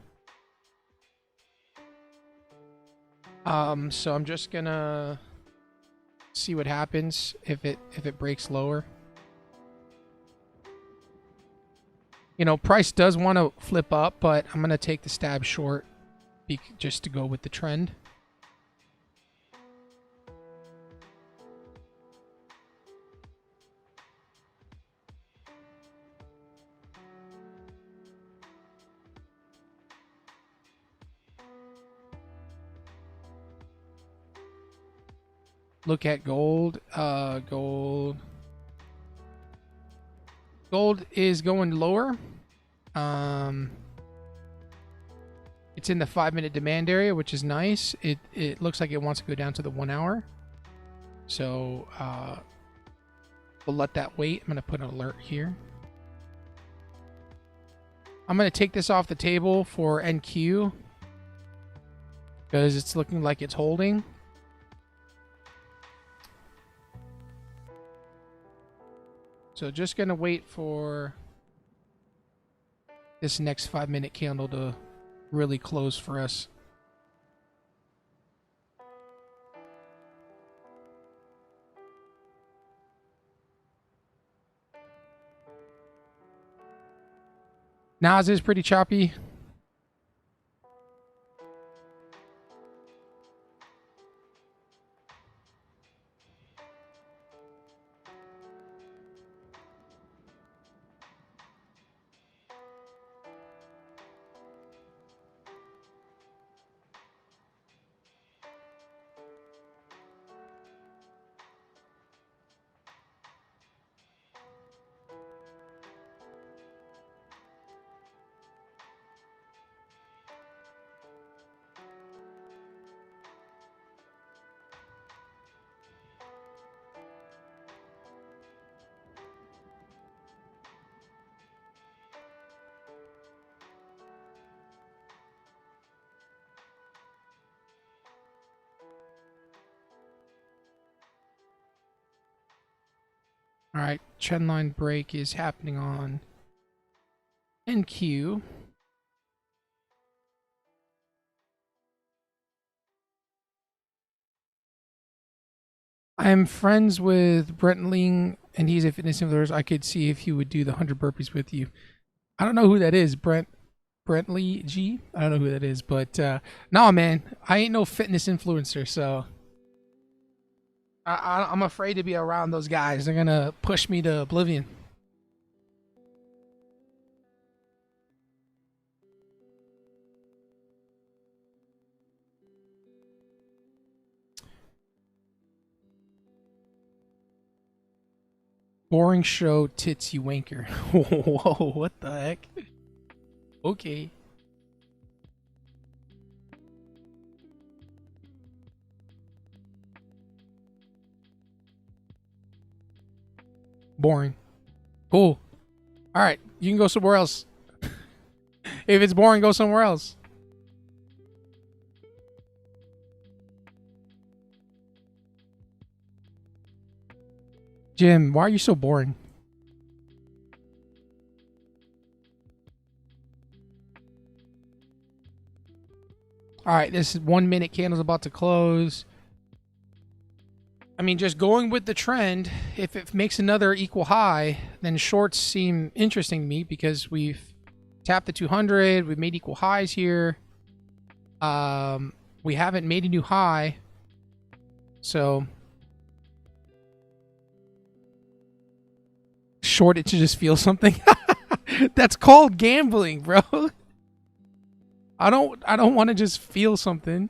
[SPEAKER 1] So I'm just gonna see what happens if it breaks lower. You know, price does want to flip up, but I'm gonna take the stab short just to go with the trend. Look at gold. Gold is going lower. It's in the 5-minute demand area, which is nice. It looks like it wants to go down to the 1 hour. So we'll let that wait. I'm going to put an alert here. I'm going to take this off the table for NQ because it's looking like it's holding. So just going to wait for this next 5-minute candle to really close for us. Nas is pretty choppy. All right, trend line break is happening on NQ. I'm friends with Brent Ling, and he's a fitness influencer. I could see if he would do the 100 burpees with you. I don't know who that is, Brentley G. I don't know who that is, but no, man, I ain't no fitness influencer, so I'm afraid to be around those guys. They're gonna push me to oblivion. Boring show, tits you wanker. Whoa, what the heck? Okay. Boring. Cool. All right, you can go somewhere else. If it's boring, go somewhere else. Jim, why are you so boring? All right, this 1 minute candle's about to close. I mean, just going with the trend, if it makes another equal high, then shorts seem interesting to me because we've tapped the 200. We've made equal highs here. We haven't made a new high. So short it to just feel something. That's called gambling, bro. I don't want to just feel something.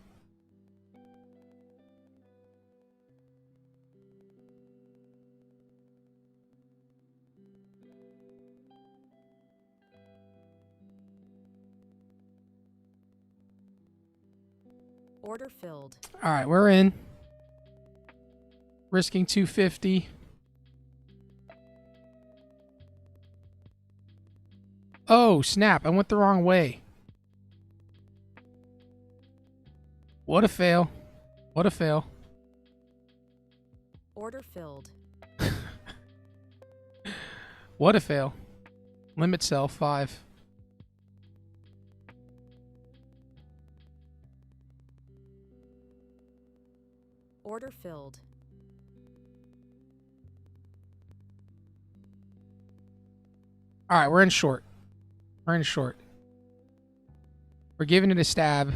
[SPEAKER 4] Order filled.
[SPEAKER 1] All right, we're in. Risking 250. Oh, snap. I went the wrong way. What a fail. What a fail.
[SPEAKER 4] Order filled.
[SPEAKER 1] What a fail. Limit sell 5.
[SPEAKER 4] Order filled.
[SPEAKER 1] All right, we're in short. We're in short. We're giving it a stab.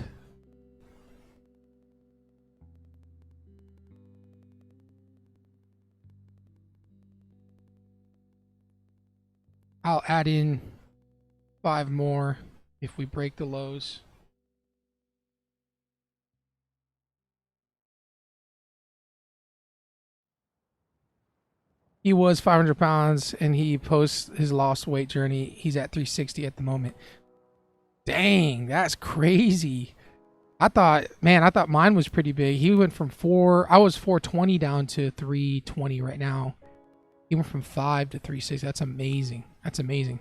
[SPEAKER 1] I'll add in 5 more if we break the lows. He was 500 pounds and he posts his lost weight journey. He's at 360 at the moment. Dang, that's crazy. I thought mine was pretty big. He went from I was 420 down to 320 right now. He went from 5 to 360. That's amazing. That's amazing.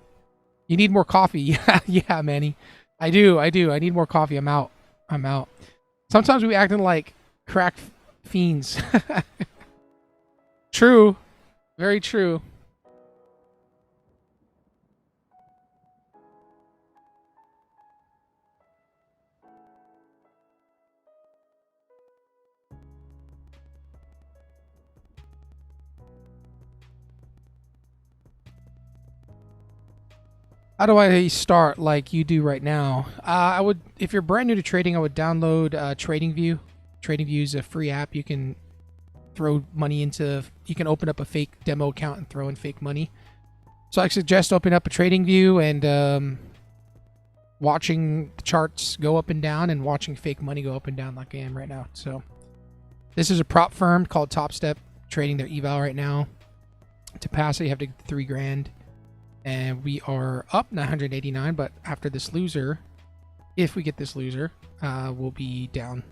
[SPEAKER 1] You need more coffee. Yeah, yeah, Manny. I do. I need more coffee. I'm out. Sometimes we acting like crack fiends. True. Very true. How do I start like you do right now? I would, if you're brand new to trading, I would download TradingView. TradingView is a free app. You can throw money into. You can open up a fake demo account and throw in fake money. So I suggest opening up a TradingView and watching the charts go up and down and watching fake money go up and down like I am right now. So this is a prop firm called TopStep trading their eval right now. To pass it, you have to get 3 grand. And we are up 989, but after this loser, if we get this loser, we'll be down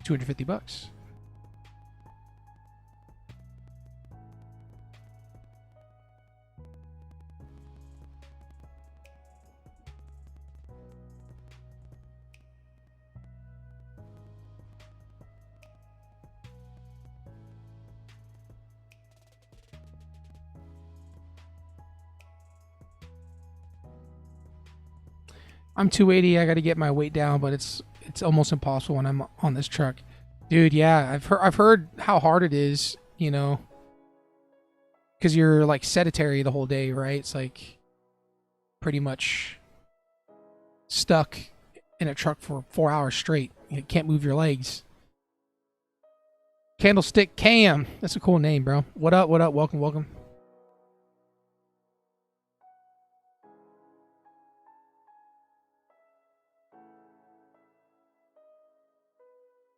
[SPEAKER 1] $250. I'm 280. I got to get my weight down, but it's almost impossible when I'm on this truck. Dude, yeah, I've heard how hard it is, you know, because you're like sedentary the whole day, right? It's like pretty much stuck in a truck for 4 hours straight. You can't move your legs. Candlestick Cam. That's a cool name, bro. What up? What up? Welcome, welcome.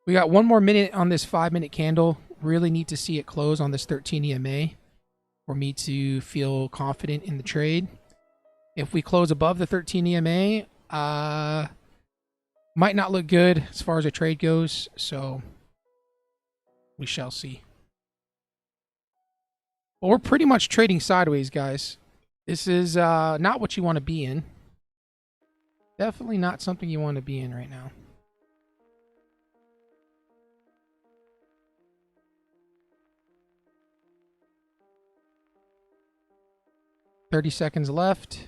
[SPEAKER 1] We got 1 more minute on this 5-minute candle. Really need to see it close on this 13 EMA for me to feel confident in the trade. If we close above the 13 EMA, might not look good as far as the trade goes. So we shall see. But we're pretty much trading sideways, guys. This is not what you want to be in. Definitely not something you want to be in right now. "30 seconds left."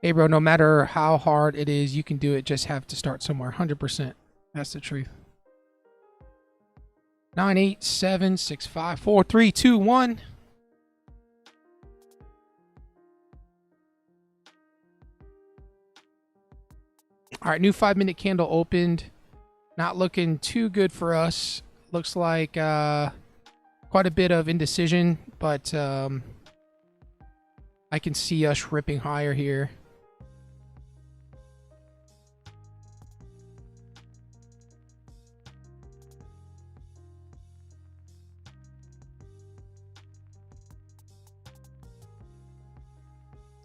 [SPEAKER 1] Hey, bro, no matter how hard it is, you can do it. Just have to start somewhere. 100%. That's the truth. 9, 8, 7, 6, 5, 4, 3, 2, 1. All right, new 5-minute candle opened. Not looking too good for us. Looks like quite a bit of indecision, but I can see us ripping higher here.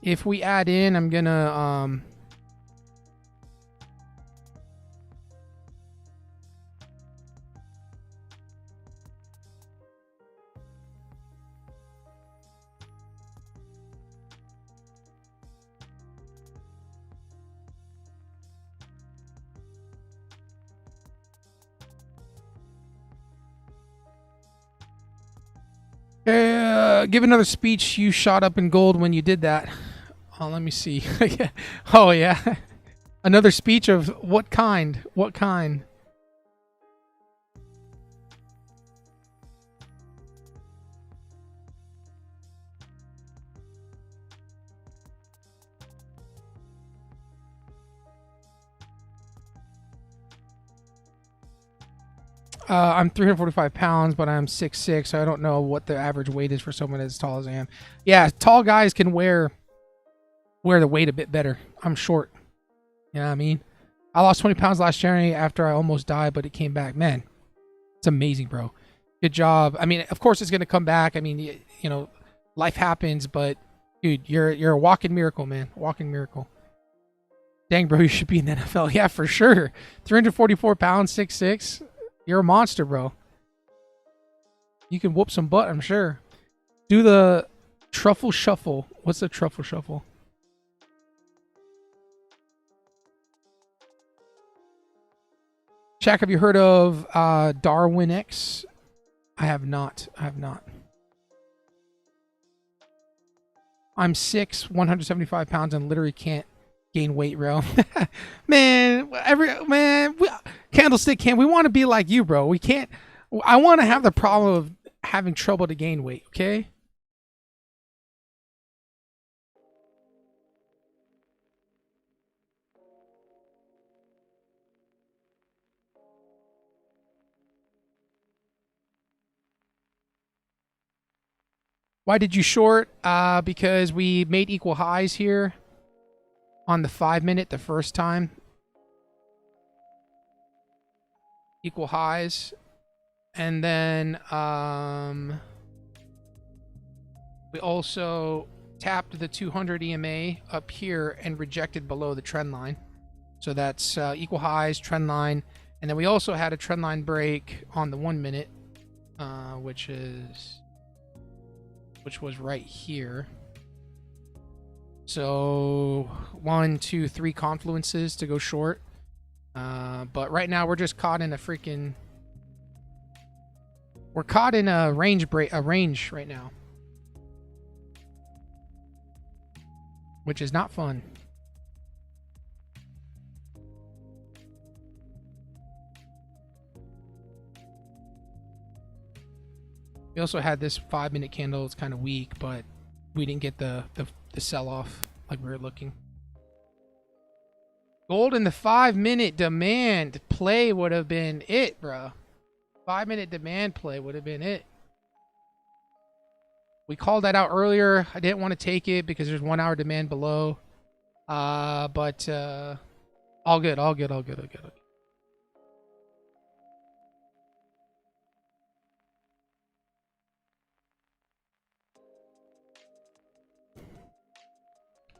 [SPEAKER 1] If we add in, I'm gonna give another speech. You shot up in gold when you did that. Oh, let me see. Oh, yeah. Another speech of what kind? What kind? I'm 345 pounds, but I'm 6'6", so I don't know what the average weight is for someone as tall as I am. Yeah, tall guys can wear the weight a bit better. I'm short. You know what I mean? I lost 20 pounds last January after I almost died, but it came back. Man, it's amazing, bro. Good job. I mean, of course it's going to come back. I mean, you know, life happens, but dude, you're a walking miracle, man. Walking miracle. Dang, bro, you should be in the NFL. Yeah, for sure. 344 pounds, 6'6". You're a monster, bro. You can whoop some butt, I'm sure. Do the truffle shuffle. What's the truffle shuffle? Shaq, have you heard of Darwin X? I have not. I have not. I'm 175 pounds, and literally can't gain weight, bro. Man, Candlestick Cam, we want to be like you, bro. We can't. I want to have the problem of having trouble to gain weight, okay? Why did you short? Because we made equal highs here on the 5-minute the first time. Equal highs. And then we also tapped the 200 EMA up here and rejected below the trend line. So that's equal highs, trend line. And then we also had a trend line break on the 1-minute, which was right here. So 1, 2, 3 confluences to go short. But right now we're just caught in a freaking. We're caught in a range right now, which is not fun. We also had this 5-minute candle. It's kind of weak, but we didn't get the sell off like we were looking. Gold in the 5-minute demand play would have been it, bro. 5-minute demand play would have been it. We called that out earlier. I didn't want to take it because there's 1 hour demand below. But all good, all good, all good, all good. All good.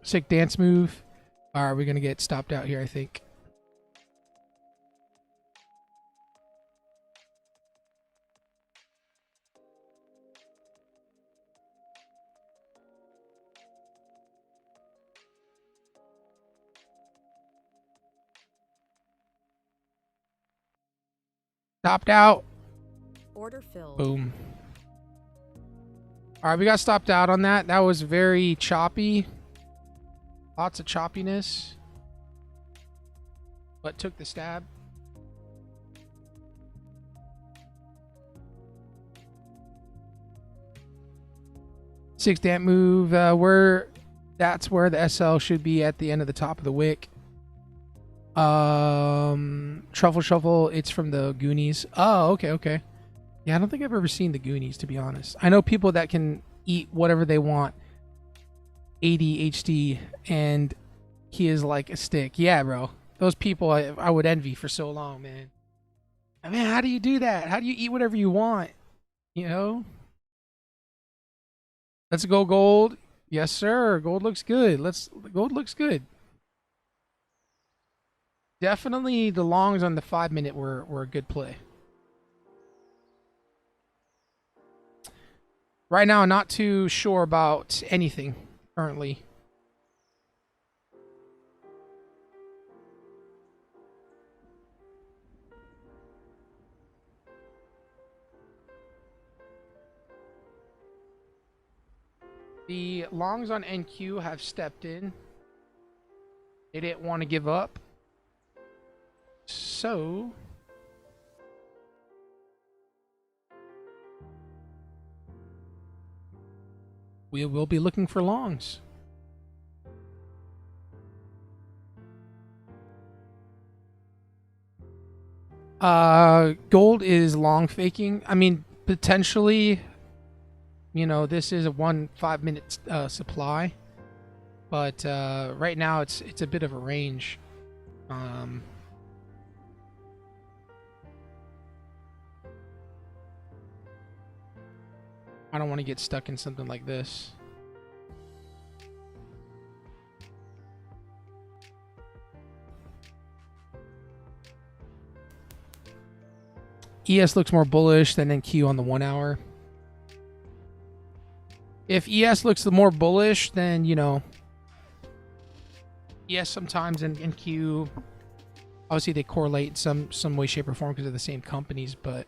[SPEAKER 1] Sick dance move. All right, we're gonna get stopped out here, I think. Stopped out.
[SPEAKER 4] Order filled.
[SPEAKER 1] Boom. All right, we got stopped out on that. That was very choppy. Lots of choppiness. But took the stab. Six damp move. That's where the SL should be at the end of the top of the wick. Truffle Shuffle. It's from the Goonies. Oh, okay. Yeah, I don't think I've ever seen the Goonies, to be honest. I know people that can eat whatever they want. ADHD, and he is like a stick. Yeah, bro. Those people I would envy for so long, man. I mean, how do you do that? How do you eat whatever you want? You know? Let's go gold. Yes, sir. Gold looks good. Gold looks good. Definitely the longs on the 5-minute were a good play. Right now, I'm not too sure about anything currently. The longs on NQ have stepped in. They didn't want to give up. So we will be looking for longs. Gold is long faking. I mean, potentially, you know, this is a 5-minute supply, but right now it's a bit of a range. I don't want to get stuck in something like this. ES looks more bullish than NQ on the 1 hour. If ES looks the more bullish, then, you know, ES sometimes and NQ, obviously they correlate in some way, shape, or form because they're the same companies, but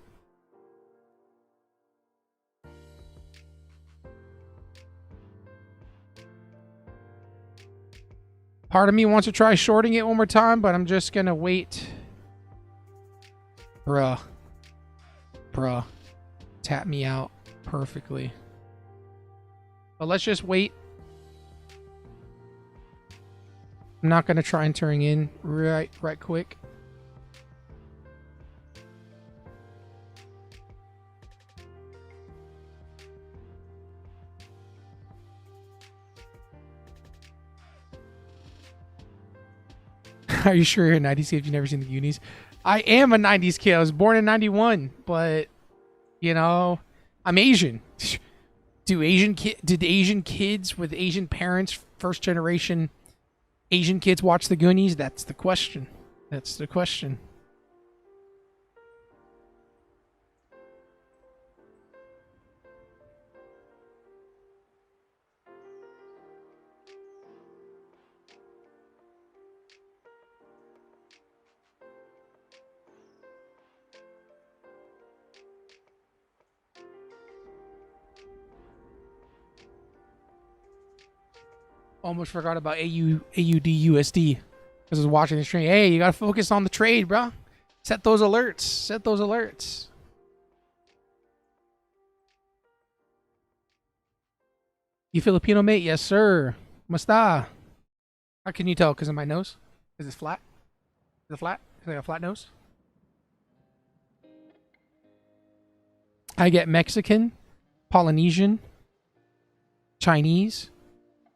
[SPEAKER 1] part of me wants to try shorting it one more time, but I'm just gonna wait. Bruh. Tap me out perfectly. But let's just wait. I'm not gonna try and turn in right quick. Are you sure you're a 90s kid if you've never seen the Goonies? I am a 90s kid. I was born in 91, but, you know, I'm Asian. Did Asian kids with Asian parents, first generation Asian kids, watch the Goonies? That's the question. That's the question. Almost forgot about AUD USD because I was watching the stream. Hey, you gotta focus on the trade, bro. Set those alerts. Set those alerts. You Filipino, mate? Yes, sir. Masta. How can you tell? Because of my nose? Is it flat? Is it flat? Is it a flat nose? I get Mexican, Polynesian, Chinese,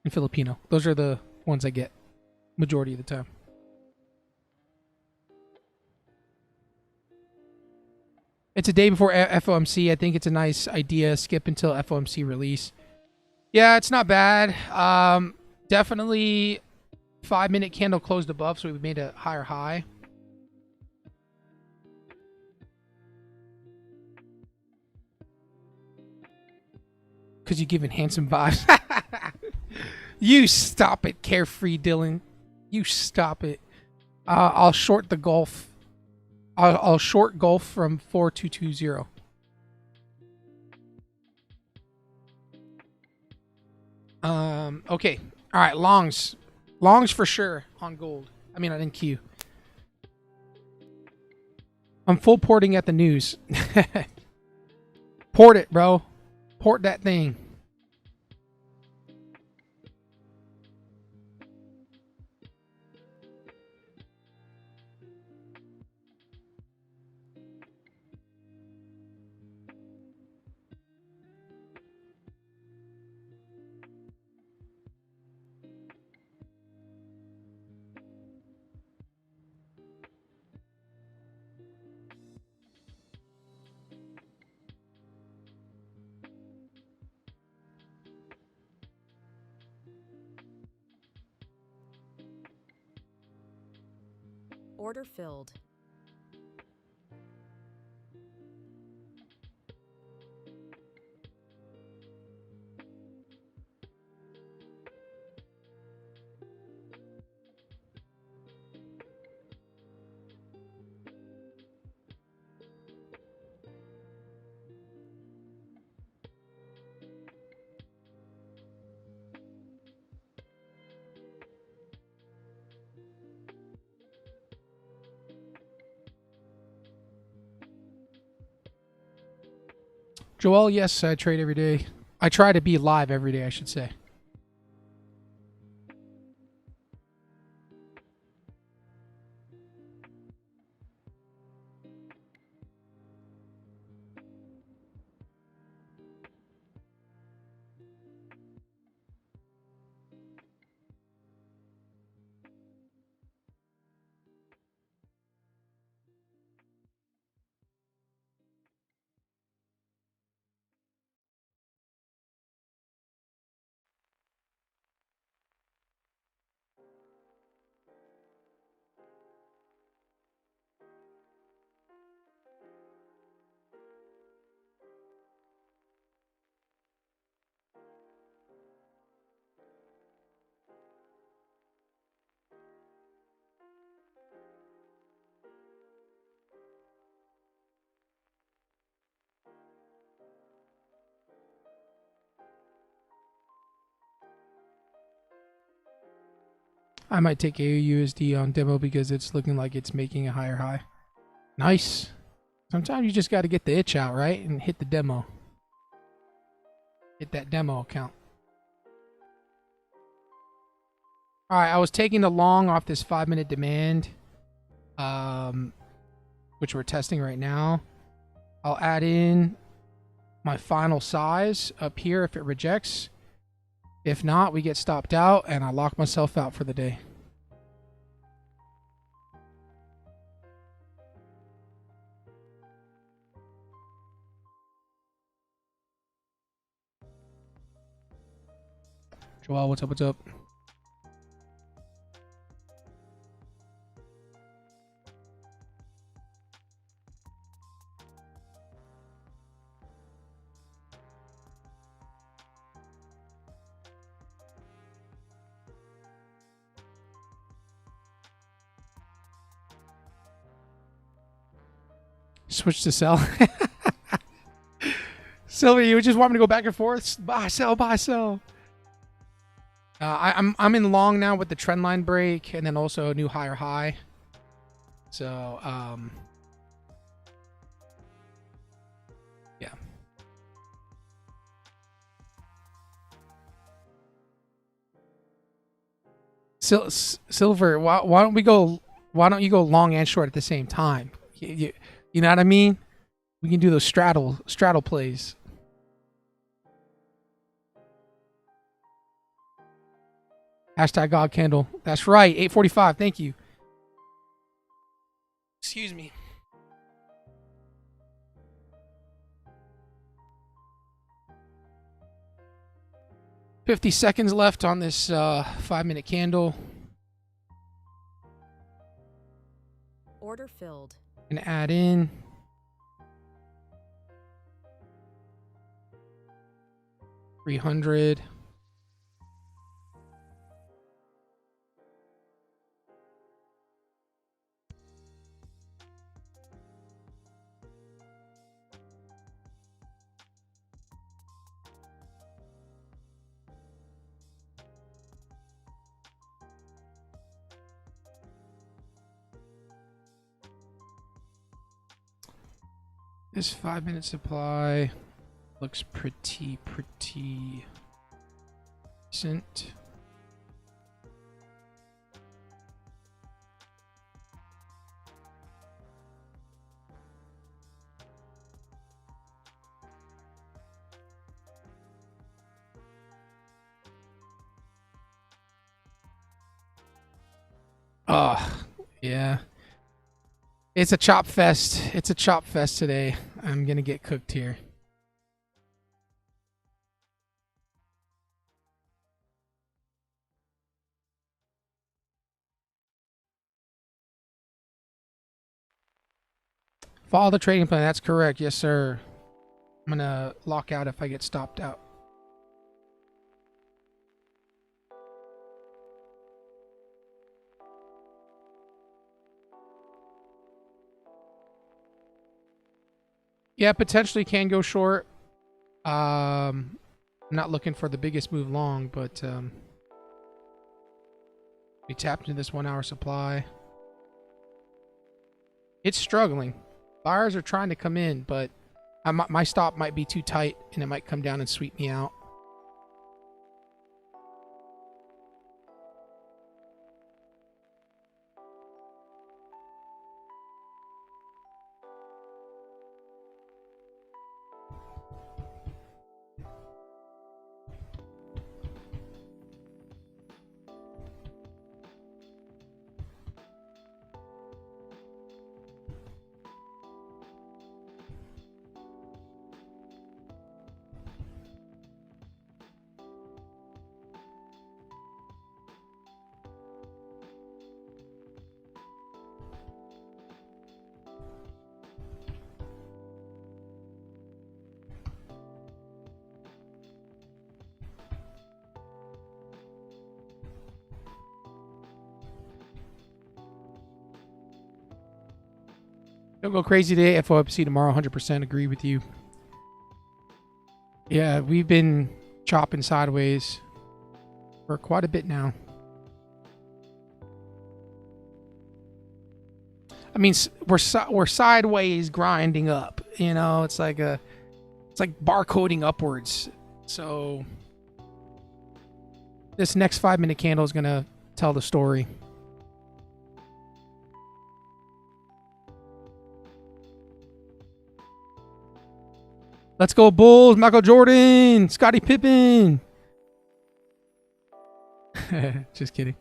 [SPEAKER 1] and Filipino. Those are the ones I get majority of the time. It's a day before FOMC. I think it's a nice idea. Skip until FOMC release. Yeah, it's not bad. Definitely 5-minute candle closed above, so we made a higher high. Because you're giving handsome vibes. You stop it, carefree Dylan. You stop it. I'll short the Gulf. I'll short Gulf from 4220. Okay. All right, longs. Longs for sure on gold. I mean, on NQ. I'm full porting at the news. Port it, bro. Port that thing.
[SPEAKER 4] Order filled.
[SPEAKER 1] Joel, yes, I trade every day. I try to be live every day, I should say. I might take AUSD on demo because it's looking like it's making a higher high. Nice. Sometimes you just got to get the itch out, right? And hit the demo. Hit that demo account. All right, I was taking the long off this 5-minute demand, which we're testing right now. I'll add in my final size up here if it rejects. If not, we get stopped out, and I lock myself out for the day. Joel, what's up? What's up? Switch to sell. Sylvia, you just want me to go back and forth? Buy, sell, buy, sell. I'm in long now with the trend line break and then also a new higher high. So yeah. Silver, why don't we go? Why don't you go long and short at the same time? You know what I mean? We can do those straddle plays. Hashtag God Candle. That's right. 8:45. Thank you. Excuse me. $50 left on this 5-minute candle.
[SPEAKER 4] Order filled.
[SPEAKER 1] And add in. $300. This 5-minute supply looks pretty decent. Oh, yeah. It's a chop fest. It's a chop fest today. I'm going to get cooked here. Follow the trading plan. That's correct. Yes, sir. I'm going to lock out if I get stopped out. Yeah, potentially can go short. I'm not looking for the biggest move long, but we tapped into this 1-hour supply. It's struggling. Buyers are trying to come in, but my stop might be too tight, and it might come down and sweep me out. Don't go crazy today. FOMC tomorrow. 100% agree with you. Yeah, we've been chopping sideways for quite a bit now. I mean, we're sideways grinding up. You know, it's like barcoding upwards. So this next 5-minute candle is gonna tell the story. Let's go Bulls, Michael Jordan, Scottie Pippen. Just kidding.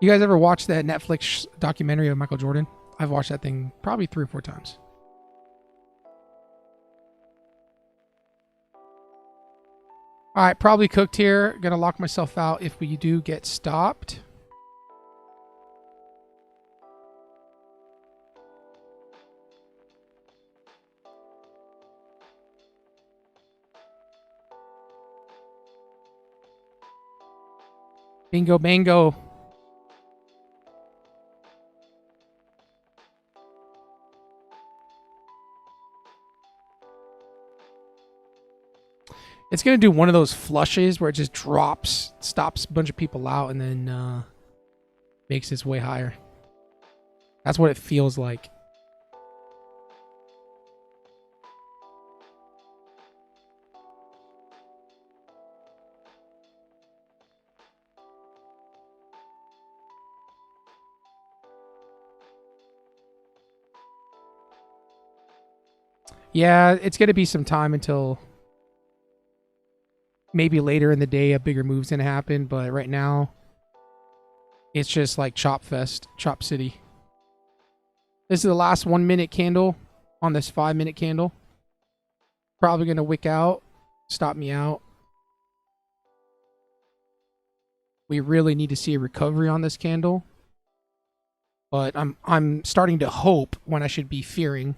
[SPEAKER 1] You guys ever watch that Netflix documentary of Michael Jordan? I've watched that thing probably 3 or 4 times. All right, probably cooked here. Gonna lock myself out if we do get stopped. Bingo, bango. It's going to do one of those flushes where it just drops, stops a bunch of people out, and then makes its way higher. That's what it feels like. Yeah, it's going to be some time until maybe later in the day a bigger move's going to happen, but right now it's just like Chop Fest, Chop City. This is the last 1 minute candle on this 5 minute candle. Probably going to wick out, stop me out. We really need to see a recovery on this candle. But I'm starting to hope when I should be fearing,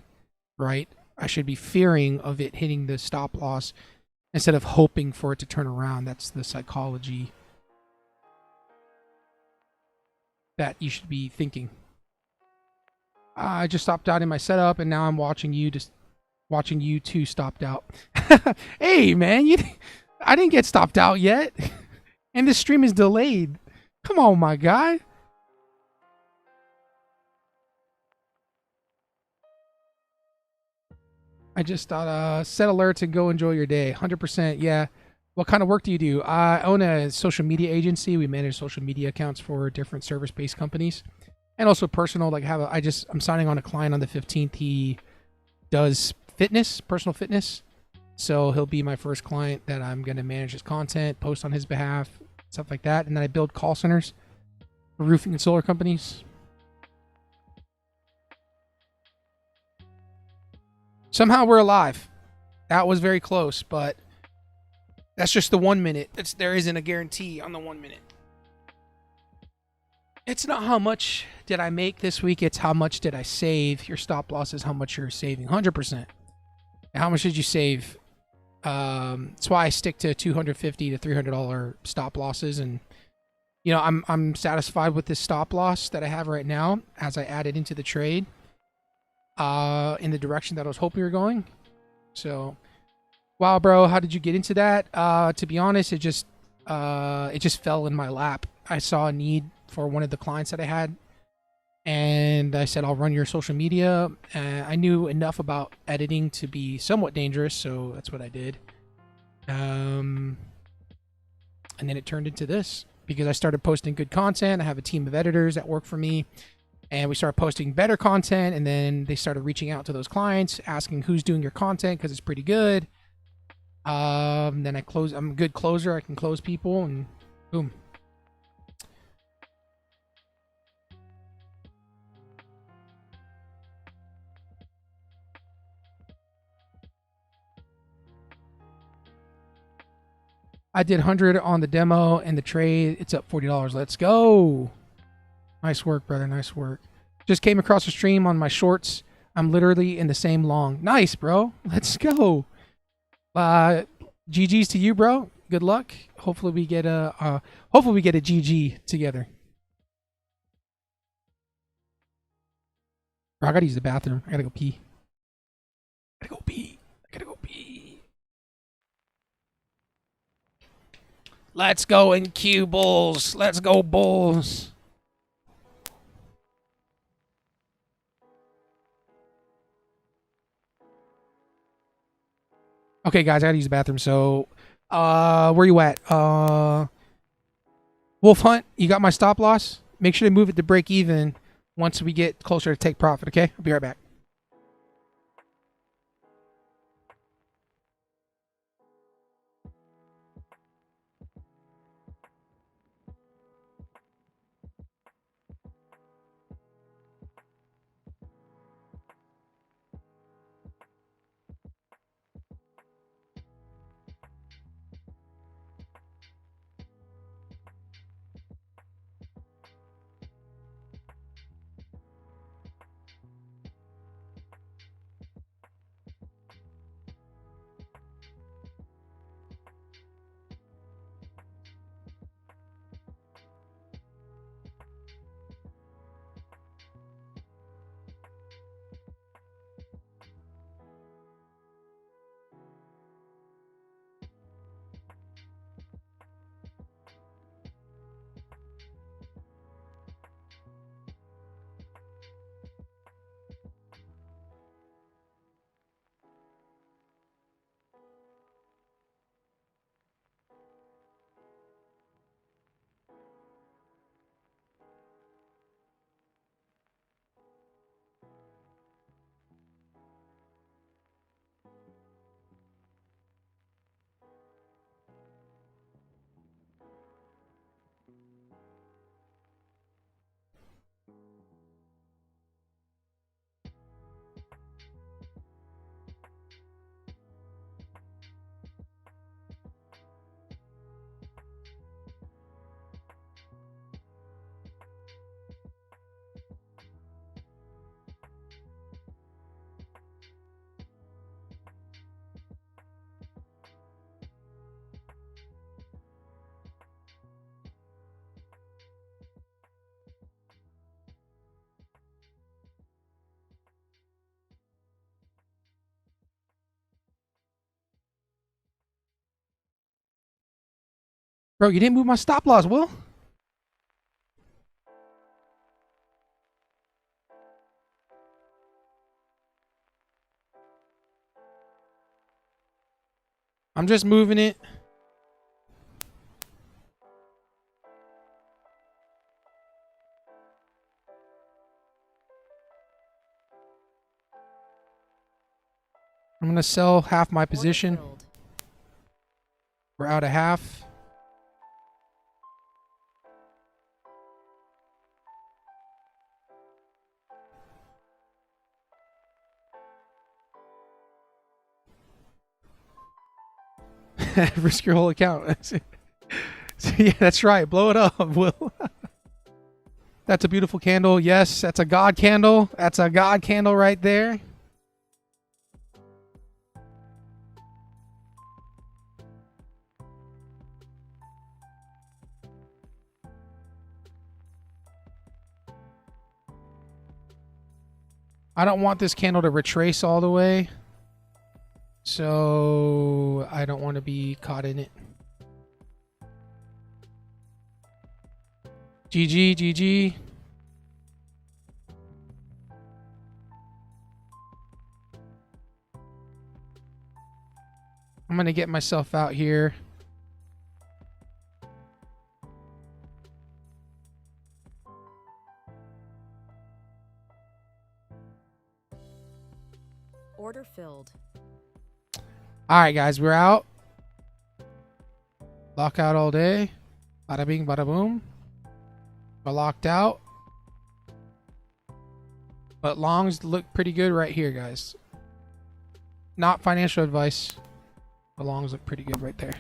[SPEAKER 1] right? I should be fearing of it hitting the stop loss instead of hoping for it to turn around. That's the psychology that you should be thinking. I just stopped out in my setup, and now I'm watching you two stopped out. Hey, man, I didn't get stopped out yet, and this stream is delayed. Come on, my guy. I just thought, set alerts and go enjoy your day. 100%, yeah. What kind of work do you do? I own a social media agency. We manage social media accounts for different service-based companies, and also personal. Like I'm signing on a client on the 15th. He does fitness, personal fitness. So he'll be my first client that I'm going to manage his content, post on his behalf, stuff like that. And then I build call centers for roofing and solar companies. Somehow we're alive. That was very close, but that's just the 1 minute. There isn't a guarantee on the 1 minute. It's not how much did I make this week, it's how much did I save. Your stop loss is how much you're saving. 100%. And how much did you save? That's why I stick to $250 to $300 stop losses. And, you know, I'm satisfied with this stop loss that I have right now as I add it into the trade in the direction that I was hoping we were going. So, wow, bro, how did you get into that? To be honest, it just fell in my lap. I saw a need for one of the clients that I had, and I said, I'll run your social media. I knew enough about editing to be somewhat dangerous, so that's what I did. And then it turned into this because I started posting good content. I have a team of editors that work for me, and we started posting better content, and then they started reaching out to those clients, asking who's doing your content because it's pretty good. Then I'm a good closer. I can close people, and boom. I did 100 on the demo and the trade. It's up $40. Let's go. Nice work, brother. Nice work. Just came across a stream on my shorts. I'm literally in the same long. Nice, bro. Let's go. GG's to you, bro. Good luck. Hopefully we get a GG together. Bro, I gotta use the bathroom. I gotta go pee. I gotta go pee. Let's go in Q Bulls. Let's go Bulls. Okay, guys, I gotta use the bathroom. So, where you at? Wolf Hunt, you got my stop loss? Make sure to move it to break even once we get closer to take profit, okay? I'll be right back. Bro, you didn't move my stop loss, Will. I'm just moving it. I'm going to sell half my position. We're out of half. Risk your whole account. Yeah, that's right. Blow it up, Will. That's a beautiful candle. Yes, that's a God candle. That's a God candle right there. I don't want this candle to retrace all the way. So I don't want to be caught in it. GG, GG. I'm going to get myself out here.
[SPEAKER 4] Order filled.
[SPEAKER 1] All right, guys, we're out. Lockout all day. Bada bing, bada boom. We're locked out. But longs look pretty good right here, guys. Not financial advice. The longs look pretty good right there.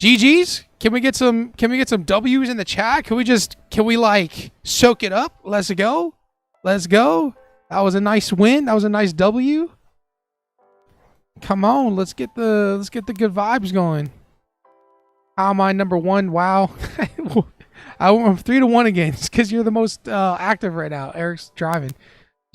[SPEAKER 1] GG's. Can we get some W's in the chat? Can we like soak it up? Let's go. Let's go. That was a nice win. That was a nice W. Come on, let's get the good vibes going. How am I number one? Wow. I went 3-1 again because you're the most active right now. Eric's driving.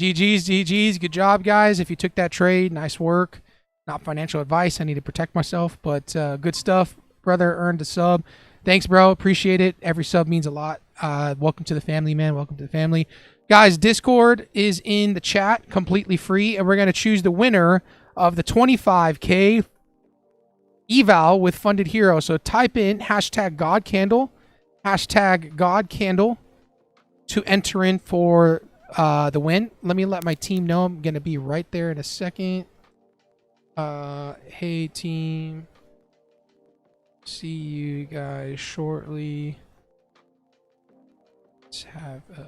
[SPEAKER 1] GG's. Good job, guys. If you took that trade, nice work. Not financial advice. I need to protect myself, but good stuff. Brother earned a sub. Thanks, bro. Appreciate it. Every sub means a lot. Welcome to the family, man. Welcome to the family. Guys, Discord is in the chat, completely free, and we're going to choose the winner of the 25K eval with Funded Hero. So type in hashtag GodCandle to enter in for the win. Let me let my team know. I'm going to be right there in a second. Hey, team. See you guys shortly. Let's have a...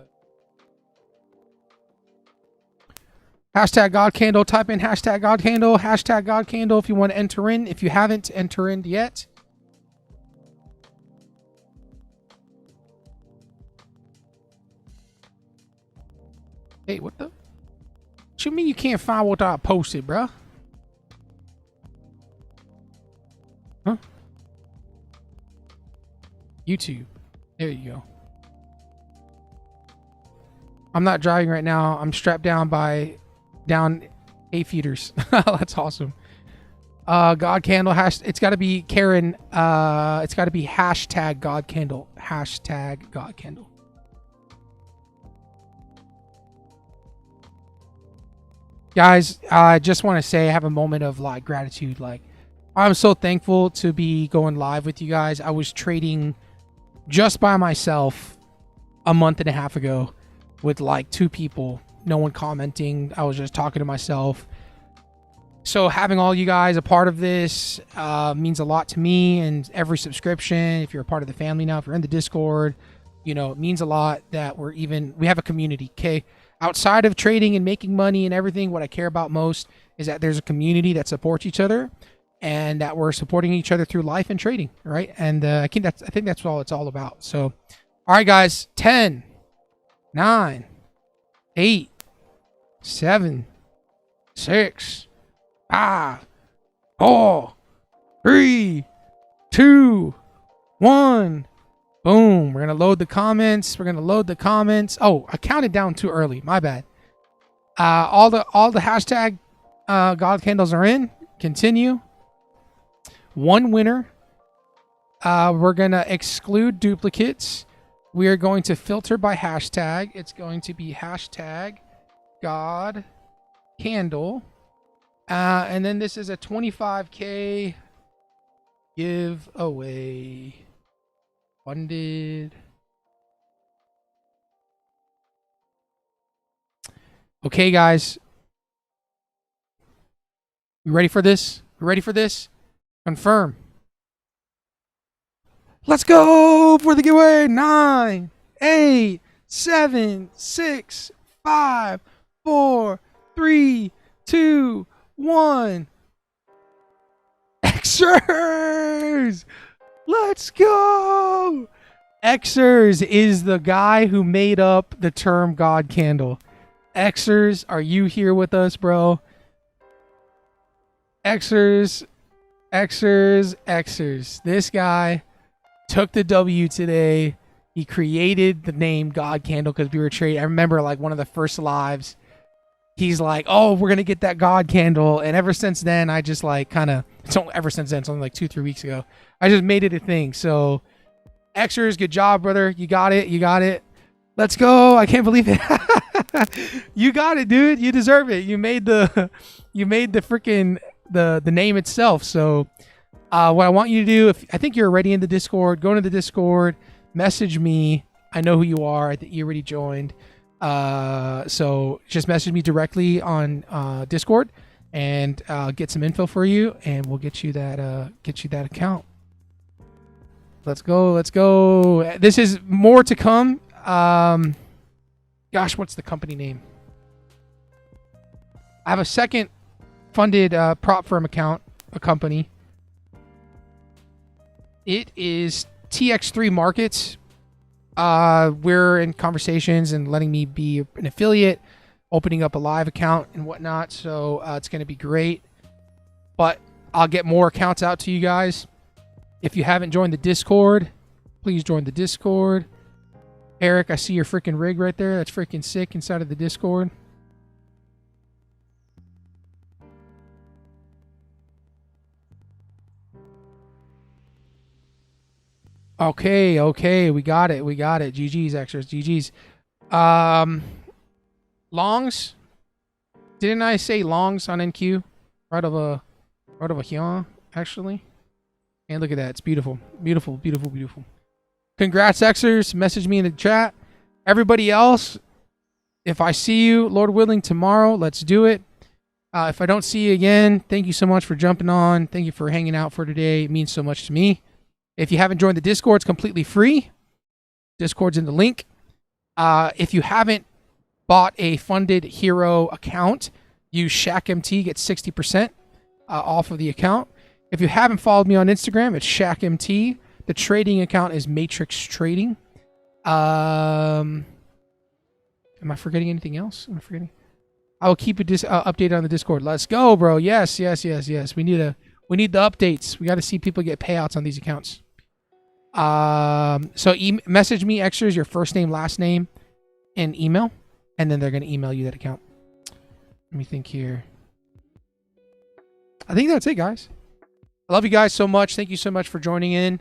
[SPEAKER 1] Hashtag GodCandle. Type in hashtag GodCandle. Hashtag GodCandle if you want to enter in. If you haven't entered in yet. Hey, what the? What you mean you can't find what I posted, bruh? Huh? YouTube. There you go. I'm not driving right now. I'm strapped down by hay feeders. That's awesome. God candle hash. It's got to be Karen. It's got to be hashtag God candle. Hashtag God candle. Guys, I just want to say I have a moment of like gratitude. Like, I'm so thankful to be going live with you guys. I was trading just by myself a month and a half ago with like 2 people, no one commenting. I was just talking to myself. So having all you guys a part of this means a lot to me, and every subscription, if you're a part of the family now, if you're in the Discord, you know, it means a lot that we have a community. Okay. Outside of trading and making money and everything, what I care about most is that there's a community that supports each other and that we're supporting each other through life and trading. Right. And I think that's all it's all about. So, all right, guys, 10, 9, 8, 7, 6, 5, 4, 3, 2, 1. Boom. We're going to load the comments. Oh, I counted down too early. My bad. All the hashtag God candles are in. Continue. one winner. We're going to exclude duplicates. We are going to filter by hashtag. It's going to be hashtag God Candle. And then this is a 25K giveaway. Funded. Okay, guys. You ready for this? You ready for this? Confirm. Let's go for the giveaway. 9, 8, 7, 6, 5, 4, 3, 2, 1. Xers! Let's go! Xers is the guy who made up the term God Candle. Xers, are you here with us, bro? Xers, Xers, Xers. This guy took the W today. He created the name God Candle because we were trading. I remember like one of the first lives. He's like, oh, we're going to get that God Candle. And ever since then, I just like kind of, ever since then, it's only like 2-3 weeks ago. I just made it a thing. So Xers, good job, brother. You got it. You got it. Let's go. I can't believe it. You got it, dude. You deserve it. You made the freaking the name itself. So what I want you to do, if I think you're already in the Discord, go into the Discord, message me. I know who you are. I think you already joined. So just message me directly on Discord, and get some info for you, and we'll get you that account. Let's go. Let's go. This is more to come. Gosh, what's the company name? I have a second funded prop firm account, a company. It is TX3 Markets. We're in conversations and letting me be an affiliate, opening up a live account and whatnot. So it's going to be great. But I'll get more accounts out to you guys. If you haven't joined the Discord, please join the Discord. Eric, I see your freaking rig right there. That's freaking sick inside of the Discord. Okay, we got it. GG's, Xers, GG's. Longs. Didn't I say longs on NQ? Right of a hyun, actually. And look at that. It's beautiful. Beautiful. Congrats, Xers. Message me in the chat. Everybody else, if I see you, Lord willing, tomorrow, let's do it. If I don't see you again, thank you so much for jumping on. Thank you for hanging out for today. It means so much to me. If you haven't joined the Discord, it's completely free. Discord's in the link. If you haven't bought a funded hero account, use ShackMT, get 60% off of the account. If you haven't followed me on Instagram, it's ShackMT. The trading account is Matrix Trading. Am I forgetting anything else? Am I forgetting? I will keep it updated on the Discord. Let's go, bro. Yes. We need the updates. We got to see people get payouts on these accounts. So message me Xers your first name, last name, and email, and then they're gonna email you that account. Let me think here. I think that's it, guys. I love you guys so much. Thank you so much for joining in.